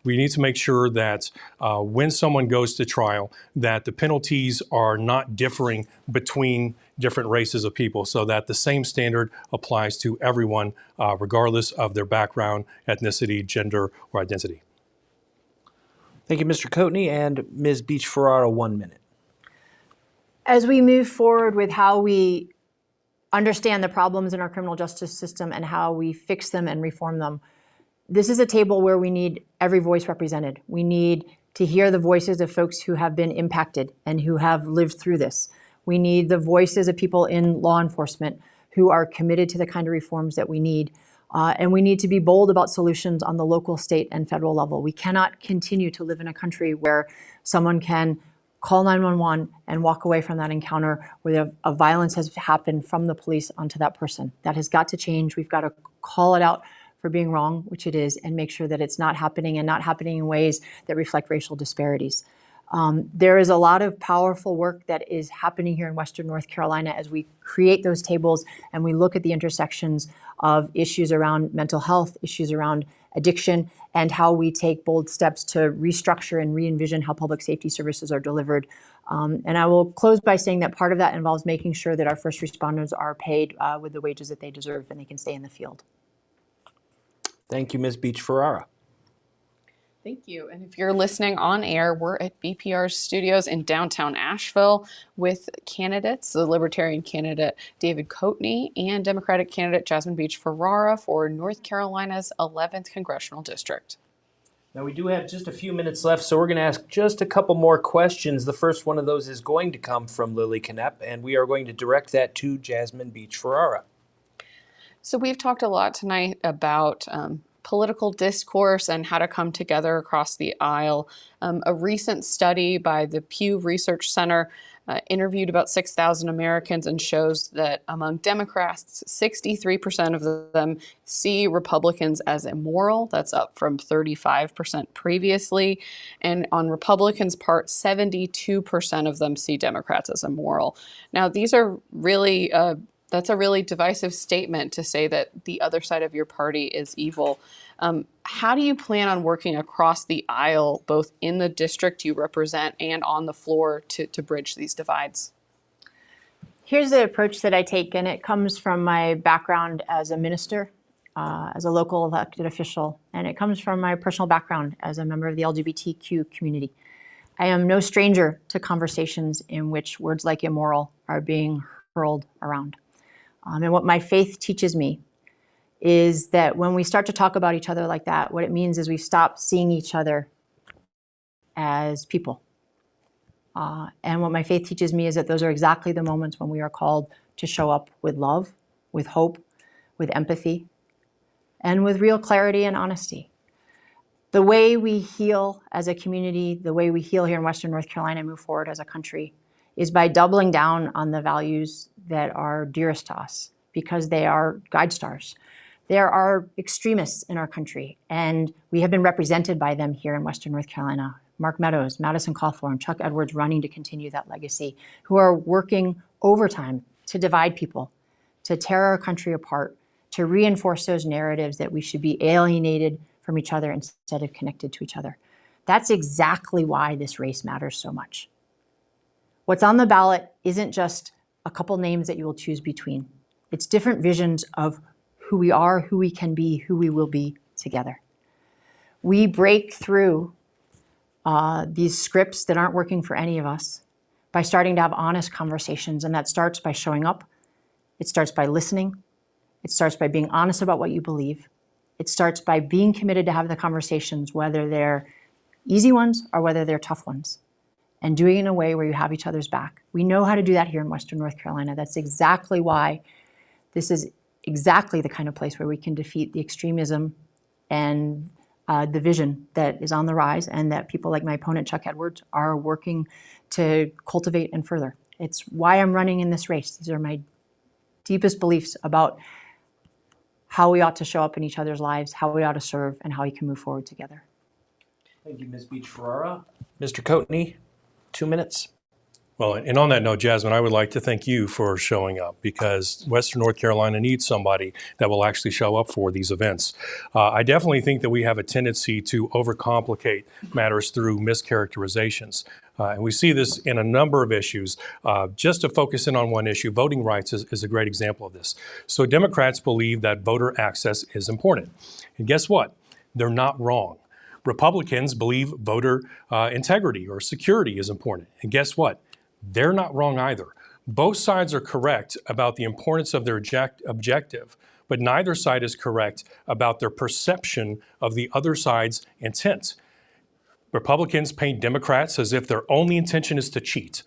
D: We need to make sure that when someone goes to trial, that the penalties are not differing between different races of people, so that the same standard applies to everyone, regardless of their background, ethnicity, gender, or identity.
A: Thank you, Mr. Coatney. And Ms. Beach-Ferrara, 1 minute.
C: As we move forward with how we understand the problems in our criminal justice system and how we fix them and reform them, this is a table where we need every voice represented. We need to hear the voices of folks who have been impacted and who have lived through this. We need the voices of people in law enforcement who are committed to the kind of reforms that we need. And we need to be bold about solutions on the local, state, and federal level. We cannot continue to live in a country where someone can call 911 and walk away from that encounter where a violence has happened from the police onto that person. That has got to change. We've got to call it out for being wrong, which it is, and make sure that it's not happening and not happening in ways that reflect racial disparities. There is a lot of powerful work that is happening here in Western North Carolina as we create those tables and we look at the intersections of issues around mental health, issues around addiction, and how we take bold steps to restructure and re-envision how public safety services are delivered. And I will close by saying that part of that involves making sure that our first responders are paid with the wages that they deserve and they can stay in the field.
A: Thank you, Ms. Beach-Ferrara.
B: Thank you. And if you're listening on air, we're at BPR's studios in downtown Asheville with candidates, the Libertarian candidate David Coatney and Democratic candidate Jasmine Beach-Ferrara for North Carolina's 11th Congressional District.
A: Now, we do have just a few minutes left, so we're going to ask just a couple more questions. The first one of those is going to come from Lilly Knoepp, and we are going to direct that to Jasmine Beach-Ferrara.
B: So we've talked a lot tonight about political discourse and how to come together across the aisle. A recent study by the Pew Research Center interviewed about 6,000 Americans and shows that among Democrats, 63% of them see Republicans as immoral. That's up from 35% previously. And on Republicans' part, 72% of them see Democrats as immoral. Now, these are really that's a really divisive statement to say that the other side of your party is evil. How do you plan on working across the aisle, both in the district you represent and on the floor, to bridge these divides?
C: Here's the approach that I take, and it comes from my background as a minister, as a local elected official, and it comes from my personal background as a member of the LGBTQ community. I am no stranger to conversations in which words like immoral are being hurled around. And what my faith teaches me is that when we start to talk about each other like that, what it means is we stop seeing each other as people. And what my faith teaches me is that those are exactly the moments when we are called to show up with love, with hope, with empathy, and with real clarity and honesty. The way we heal as a community, the way we heal here in Western North Carolina and move forward as a country is by doubling down on the values that are dearest to us, because they are guide stars. There are extremists in our country, and we have been represented by them here in Western North Carolina. Mark Meadows, Madison Cawthorn, Chuck Edwards running to continue that legacy, who are working overtime to divide people, to tear our country apart, to reinforce those narratives that we should be alienated from each other instead of connected to each other. That's exactly why this race matters so much. What's on the ballot isn't just a couple names that you will choose between. It's different visions of who we are, who we can be, who we will be together. We break through these scripts that aren't working for any of us by starting to have honest conversations, and that starts by showing up. It starts by listening. It starts by being honest about what you believe. It starts by being committed to have the conversations, whether they're easy ones or whether they're tough ones, and doing it in a way where you have each other's back. We know how to do that here in Western North Carolina. That's exactly why this is exactly the kind of place where we can defeat the extremism and division that is on the rise, and that people like my opponent, Chuck Edwards, are working to cultivate and further. It's why I'm running in this race. These are my deepest beliefs about how we ought to show up in each other's lives, how we ought to serve, and how we can move forward together.
A: Thank you, Ms. Beach-Ferrara. Mr. Coatney, 2 minutes.
D: Well, and on that note, Jasmine, I would like to thank you for showing up, because Western North Carolina needs somebody that will actually show up for these events. I definitely think that we have a tendency to overcomplicate matters through mischaracterizations. And we see this in a number of issues. Just to focus in on one issue, voting rights is a great example of this. So Democrats believe that voter access is important. And guess what? They're not wrong. Republicans believe voter integrity or security is important. And guess what? They're not wrong either. Both sides are correct about the importance of their objective, but neither side is correct about their perception of the other side's intent. Republicans paint Democrats as if their only intention is to cheat,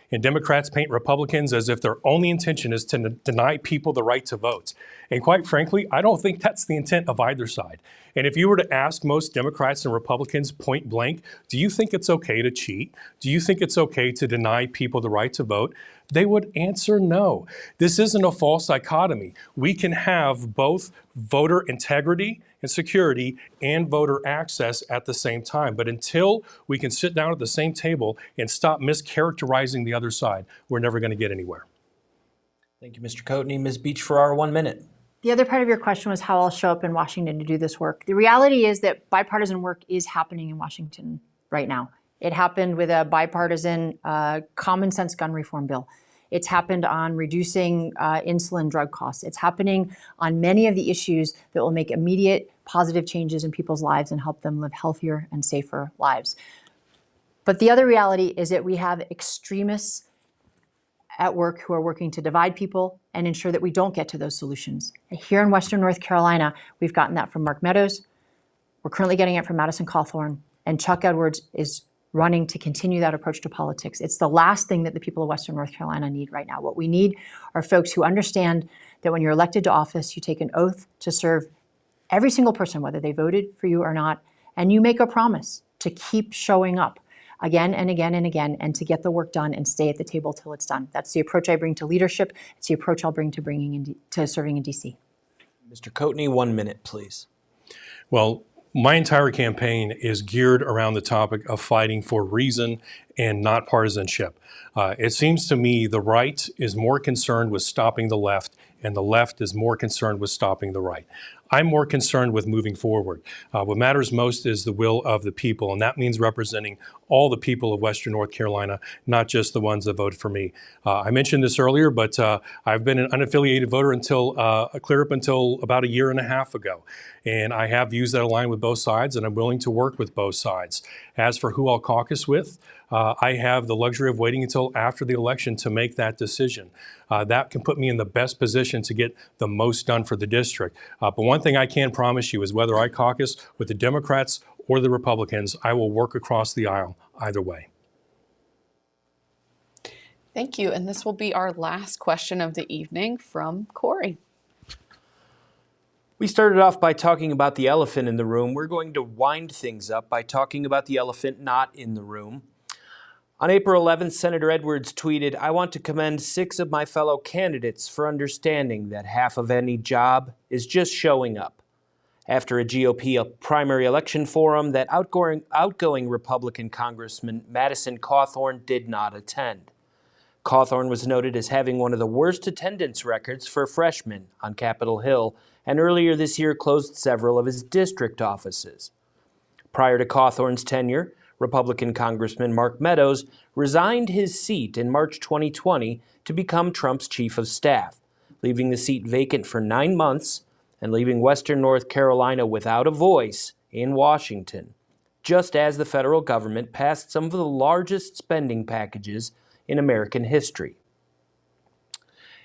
D: and Democrats paint Republicans as if their only intention is to deny people the right to vote. And quite frankly, I don't think that's the intent of either side. And if you were to ask most Democrats and Republicans point blank, do you think it's okay to cheat? Do you think it's okay to deny people the right to vote? They would answer no. This isn't a false dichotomy. We can have both voter integrity and security and voter access at the same time. But until we can sit down at the same table and stop mischaracterizing the other side, we're never going to get anywhere.
A: Thank you, Mr. Coatney. Ms. Beach-Ferrara, 1 minute.
C: The other part of your question was how I'll show up in Washington to do this work. The reality is that bipartisan work is happening in Washington right now. It happened with a bipartisan common sense gun reform bill. It's happened on reducing insulin drug costs. It's happening on many of the issues that will make immediate positive changes in people's lives and help them live healthier and safer lives. But the other reality is that we have extremists at work who are working to divide people and ensure that we don't get to those solutions. Here in Western North Carolina, we've gotten that from Mark Meadows. We're currently getting it from Madison Cawthorn, and Chuck Edwards is running to continue that approach to politics. It's the last thing that the people of Western North Carolina need right now. What we need are folks who understand that when you're elected to office, you take an oath to serve every single person, whether they voted for you or not, and you make a promise to keep showing up again and again and again, and to get the work done and stay at the table till it's done. That's the approach I bring to leadership. It's the approach I'll bring to serving in DC.
A: Mr. Coatney, 1 minute, please.
D: Well, my entire campaign is geared around the topic of fighting for reason and not partisanship. It seems to me the right is more concerned with stopping the left, and the left is more concerned with stopping the right. I'm more concerned with moving forward. What matters most is the will of the people, and that means representing all the people of Western North Carolina, not just the ones that voted for me. I mentioned this earlier, but I've been an unaffiliated voter until clear up until about a year and a half ago. And I have views that align with both sides, and I'm willing to work with both sides. As for who I'll caucus with, I have the luxury of waiting until after the election to make that decision. That can put me in the best position to get the most done for the district. But one thing I can promise you is whether I caucus with the Democrats or the Republicans, I will work across the aisle either way.
B: Thank you. And this will be our last question of the evening from Cory.
A: We started off by talking about the elephant in the room. We're going to wind things up by talking about the elephant not in the room. On April 11th, Senator Edwards tweeted, "I want to commend 6 of my fellow candidates for understanding that half of any job is just showing up." After a GOP primary election forum that outgoing Republican Congressman Madison Cawthorn did not attend. Cawthorn was noted as having one of the worst attendance records for freshmen on Capitol Hill, and earlier this year closed several of his district offices. Prior to Cawthorn's tenure, Republican Congressman Mark Meadows resigned his seat in March 2020 to become Trump's chief of staff, leaving the seat vacant for 9 months and leaving Western North Carolina without a voice in Washington, just as the federal government passed some of the largest spending packages in American history.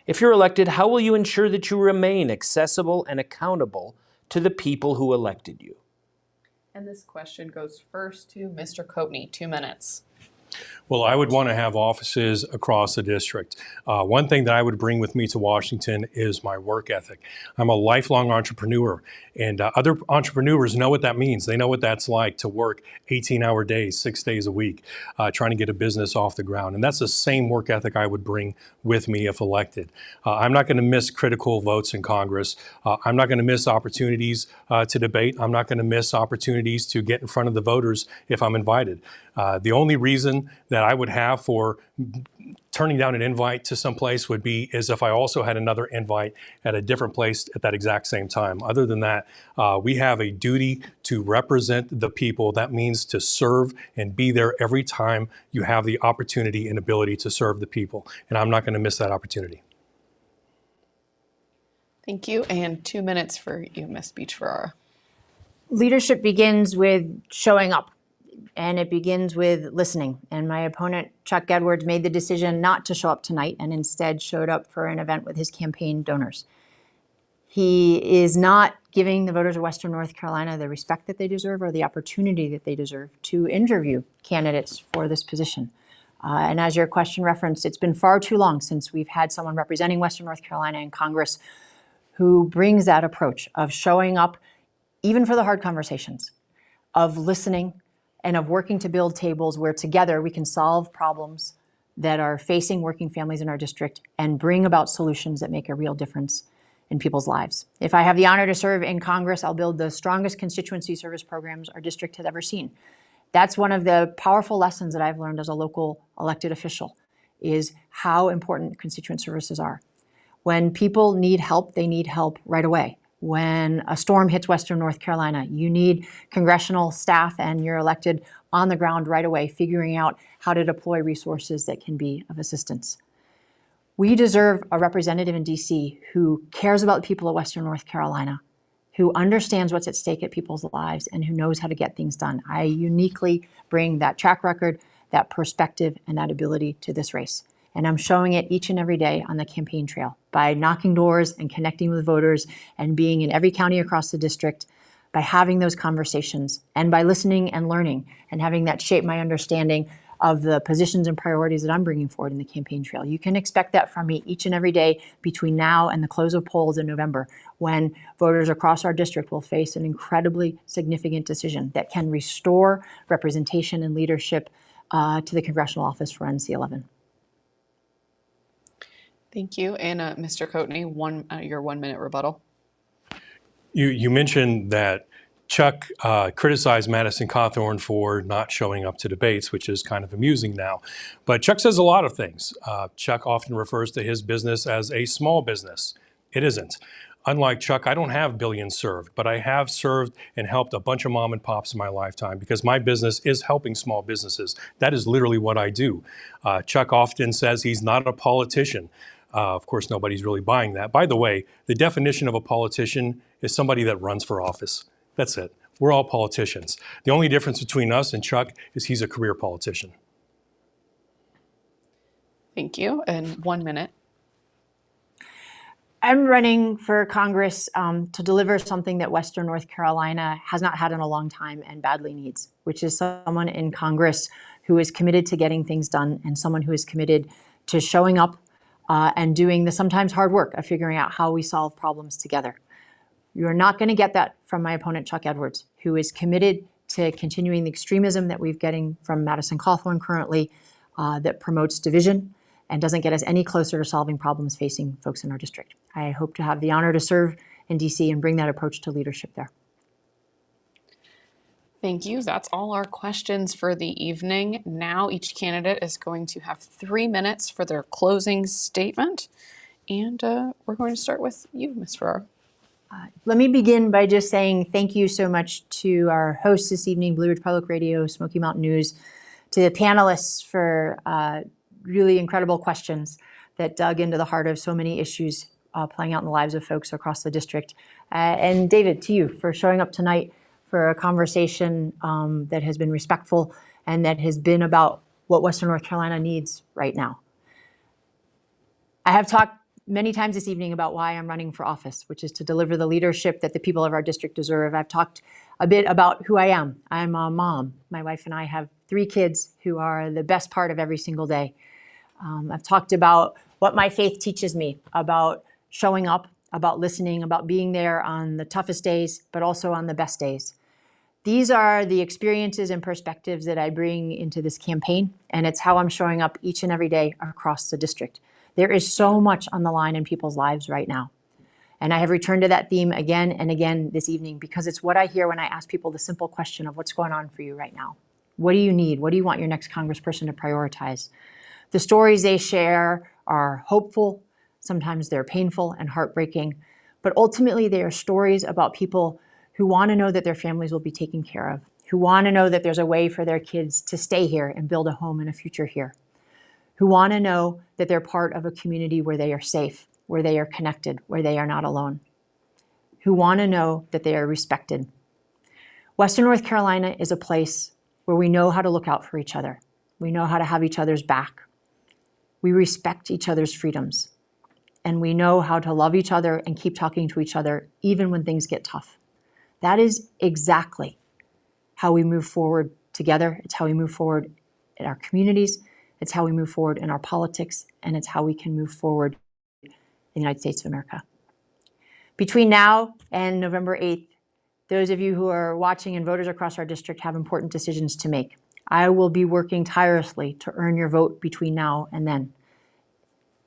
A: If you're elected, how will you ensure that you remain accessible and accountable to the people who elected you?
B: And this question goes first to Mr. Coatney, 2 minutes.
D: Well, I would want to have offices across the district. One thing that I would bring with me to Washington is my work ethic. I'm a lifelong entrepreneur, and other entrepreneurs know what that means. They know what that's like to work 18-hour days, 6 days a week, trying to get a business off the ground. And that's the same work ethic I would bring with me if elected. I'm not going to miss critical votes in Congress. I'm not going to miss opportunities to debate. I'm not going to miss opportunities to get in front of the voters if I'm invited. The only reason that I would have for turning down an invite to some place would be is if I also had another invite at a different place at that exact same time. Other than that, we have a duty to represent the people. That means to serve and be there every time you have the opportunity and ability to serve the people. And I'm not going to miss that opportunity.
B: Thank you. And 2 minutes for you, Ms. Beach-Ferrara.
C: Leadership begins with showing up, and it begins with listening. And my opponent, Chuck Edwards, made the decision not to show up tonight and instead showed up for an event with his campaign donors. He is not giving the voters of Western North Carolina the respect that they deserve or the opportunity that they deserve to interview candidates for this position. And as your question referenced, it's been far too long since we've had someone representing Western North Carolina in Congress who brings that approach of showing up, even for the hard conversations, of listening, and of working to build tables where together we can solve problems that are facing working families in our district and bring about solutions that make a real difference in people's lives. If I have the honor to serve in Congress, I'll build the strongest constituency service programs our district has ever seen. That's one of the powerful lessons that I've learned as a local elected official, is how important constituent services are. When people need help, they need help right away. When a storm hits Western North Carolina, you need congressional staff and you're elected on the ground right away, figuring out how to deploy resources that can be of assistance. We deserve a representative in DC who cares about the people of Western North Carolina, who understands what's at stake at people's lives, and who knows how to get things done. I uniquely bring that track record, that perspective, and that ability to this race. And I'm showing it each and every day on the campaign trail by knocking doors and connecting with voters and being in every county across the district, by having those conversations and by listening and learning and having that shape my understanding of the positions and priorities that I'm bringing forward in the campaign trail. You can expect that from me each and every day between now and the close of polls in November, when voters across our district will face an incredibly significant decision that can restore representation and leadership to the congressional office for NC 11.
B: Thank you. And Mr. Coatney, your 1 minute rebuttal.
D: You mentioned that Chuck criticized Madison Cawthorn for not showing up to debates, which is kind of amusing now. But Chuck says a lot of things. Chuck often refers to his business as a small business. It isn't. Unlike Chuck, I don't have billions served, but I have served and helped a bunch of mom and pops in my lifetime because my business is helping small businesses. That is literally what I do. Chuck often says he's not a politician. Of course, nobody's really buying that. By the way, the definition of a politician is somebody that runs for office. That's it. We're all politicians. The only difference between us and Chuck is he's a career politician.
B: Thank you. And 1 minute.
C: I'm running for Congress to deliver something that Western North Carolina has not had in a long time and badly needs, which is someone in Congress who is committed to getting things done and someone who is committed to showing up and doing the sometimes hard work of figuring out how we solve problems together. You're not going to get that from my opponent, Chuck Edwards, who is committed to continuing the extremism that we're getting from Madison Cawthorn currently that promotes division and doesn't get us any closer to solving problems facing folks in our district. I hope to have the honor to serve in DC and bring that approach to leadership there.
B: Thank you. That's all our questions for the evening. Now each candidate is going to have 3 minutes for their closing statement. And we're going to start with you, Ms. Ferrara.
C: Let me begin by just saying thank you so much to our hosts this evening, Blue Ridge Public Radio, Smoky Mountain News, to the panelists for really incredible questions that dug into the heart of so many issues playing out in the lives of folks across the district. And David, to you for showing up tonight for a conversation that has been respectful and that has been about what Western North Carolina needs right now. I have talked many times this evening about why I'm running for office, which is to deliver the leadership that the people of our district deserve. I've talked a bit about who I am. I'm a mom. My wife and I have 3 kids who are the best part of every single day. I've talked about what my faith teaches me about showing up, about listening, about being there on the toughest days, but also on the best days. These are the experiences and perspectives that I bring into this campaign, and it's how I'm showing up each and every day across the district. There is so much on the line in people's lives right now. And I have returned to that theme again and again this evening because it's what I hear when I ask people the simple question of what's going on for you right now. What do you need? What do you want your next congressperson to prioritize? The stories they share are hopeful. Sometimes they're painful and heartbreaking. But ultimately, they are stories about people who want to know that their families will be taken care of, who want to know that there's a way for their kids to stay here and build a home and a future here, who want to know that they're part of a community where they are safe, where they are connected, where they are not alone, who want to know that they are respected. Western North Carolina is a place where we know how to look out for each other. We know how to have each other's back. We respect each other's freedoms. And we know how to love each other and keep talking to each other even when things get tough. That is exactly how we move forward together. It's how we move forward in our communities. It's how we move forward in our politics. And it's how we can move forward in the United States of America. Between now and November 8th, those of you who are watching and voters across our district have important decisions to make. I will be working tirelessly to earn your vote between now and then.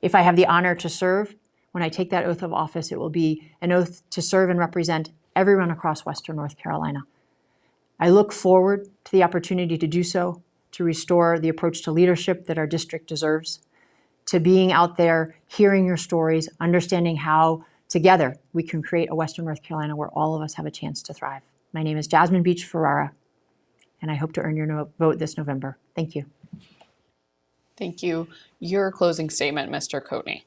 C: If I have the honor to serve, when I take that oath of office, it will be an oath to serve and represent everyone across Western North Carolina. I look forward to the opportunity to do so, to restore the approach to leadership that our district deserves, to being out there, hearing your stories, understanding how together we can create a Western North Carolina where all of us have a chance to thrive. My name is Jasmine Beach-Ferrara, and I hope to earn your vote this November. Thank you.
B: Thank you. Your closing statement, Mr. Coatney.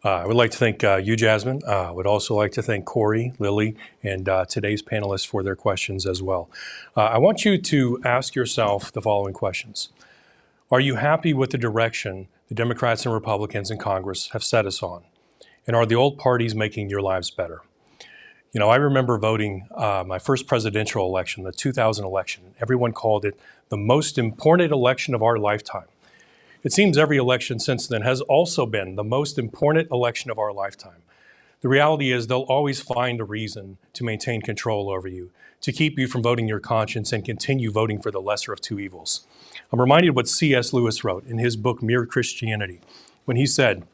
D: I would like to thank you, Jasmine. I would also like to thank Cory, Lilly, and today's panelists for their questions as well. I want you to ask yourself the following questions. Are you happy with the direction the Democrats and Republicans in Congress have set us on? And are the old parties making your lives better? You know, I remember voting my first presidential election, the 2000 election. Everyone called it the most important election of our lifetime. It seems every election since then has also been the most important election of our lifetime. The reality is they'll always find a reason to maintain control over you, to keep you from voting your conscience and continue voting for the lesser of two evils. I'm reminded what C.S. Lewis wrote in his book, Mere Christianity, when he said,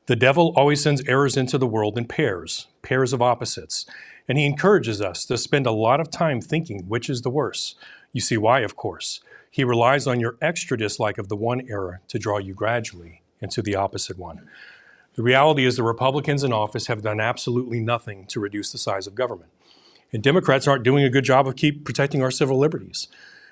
D: "The devil always sends errors into the world in pairs of opposites, and he encourages us to spend a lot of time thinking which is the worse. You see why, of course. He relies on your extra dislike of the one error to draw you gradually into the opposite one." The reality is the Republicans in office have done absolutely nothing to reduce the size of government. And Democrats aren't doing a good job of protecting our civil liberties.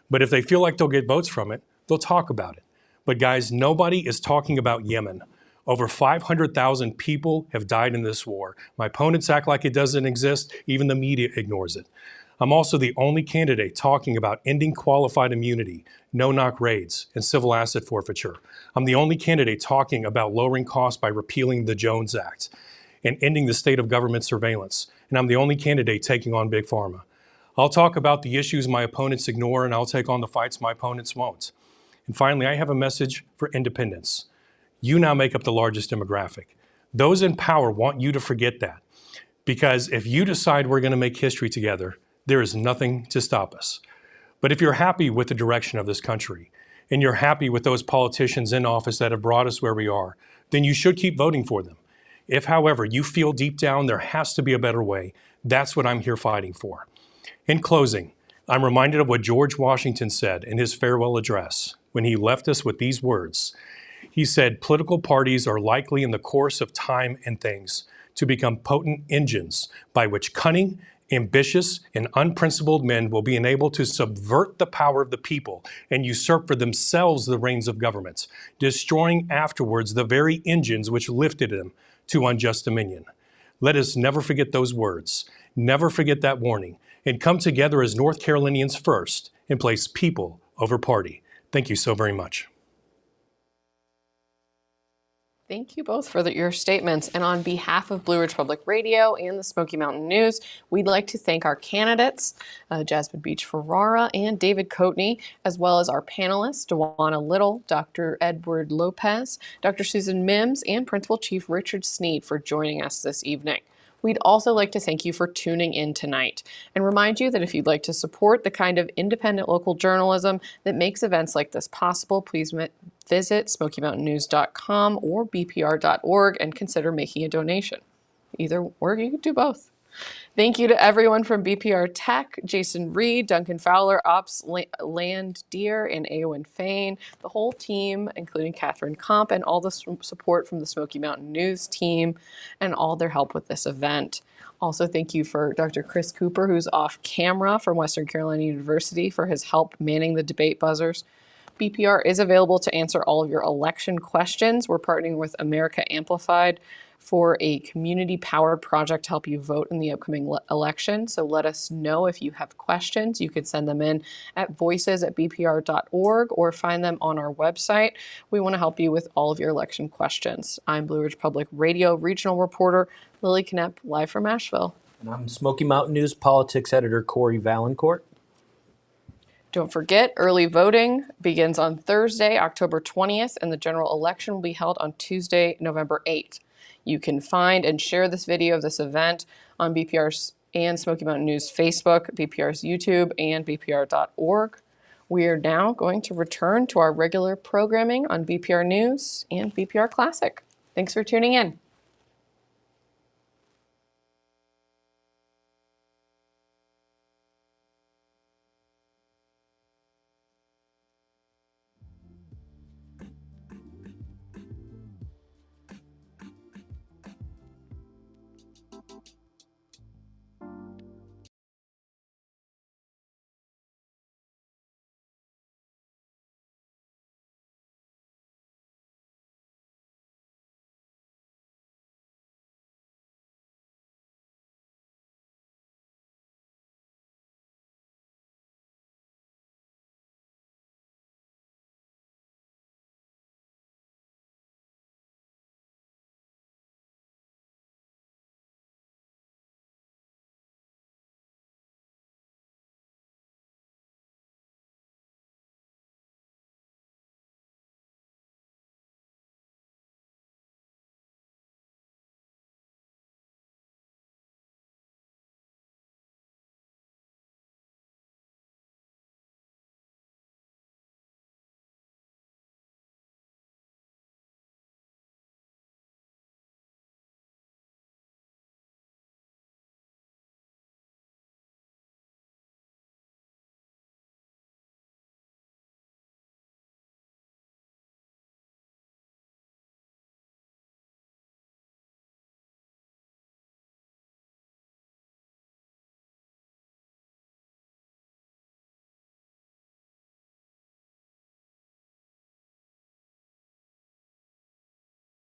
D: But if they feel like they'll get votes from it, they'll talk about it. But guys, nobody is talking about Yemen. Over 500,000 people have died in this war. My opponents act like it doesn't exist. Even the media ignores it. I'm also the only candidate talking about ending qualified immunity, no-knock raids, and civil asset forfeiture. I'm the only candidate talking about lowering costs by repealing the Jones Act and ending the state of government surveillance. And I'm the only candidate taking on Big Pharma. I'll talk about the issues my opponents ignore, and I'll take on the fights my opponents won't. And finally, I have a message for independents. You now make up the largest demographic. Those in power want you to forget that. Because if you decide we're going to make history together, there is nothing to stop us. But if you're happy with the direction of this country, and you're happy with those politicians in office that have brought us where we are, then you should keep voting for them. If, however, you feel deep down there has to be a better way, that's what I'm here fighting for. In closing, I'm reminded of what George Washington said in his farewell address when he left us with these words. He said, "Political parties are likely in the course of time and things to become potent engines by which cunning, ambitious, and unprincipled men will be enabled to subvert the power of the people and usurp for themselves the reins of governments, destroying afterwards the very engines which lifted them to unjust dominion." Let us never forget those words, never forget that warning, and come together as North Carolinians first and place people over party. Thank you so very much.
B: Thank you both for your statements. And on behalf of Blue Ridge Public Radio and the Smoky Mountain News, we'd like to thank our candidates, Jasmine Beach-Ferrara and David Coatney, as well as our panelists, Dewana Little, Dr. Edward Lopez, Dr. Susan Mims, and Principal Chief Richard Sneed for joining us this evening. We'd also like to thank you for tuning in tonight and remind you that if you'd like to support the kind of independent local journalism that makes events like this possible, please visit SmokyMountainNews.com or BPR.org and consider making a donation. Either or, you could do both. Thank you to everyone from BPR Tech, Jason Reed, Duncan Fowler, Ops Land Deer, and Eowyn Fain, the whole team, including Catherine Komp, and all the support from the Smoky Mountain News team, and all their help with this event. Also, thank you for Dr. Chris Cooper, who's off camera from Western Carolina University, for his help manning the debate buzzers. BPR is available to answer all of your election questions. We're partnering with America Amplified for a community-powered project to help you vote in the upcoming election. So let us know if you have questions. You can send them in at voices@bpr.org or find them on our website. We want to help you with all of your election questions. I'm Blue Ridge Public Radio regional reporter Lilly Knoepp, live from Asheville.
A: And I'm Smoky Mountain News politics editor Cory Vaillancourt.
B: Don't forget, early voting begins on Thursday, October 20th, and the general election will be held on Tuesday, November 8th. You can find and share this video of this event on BPR's and Smoky Mountain News Facebook, BPR's YouTube, and BPR.org. We are now going to return to our regular programming on BPR News and BPR Classic. Thanks for tuning in.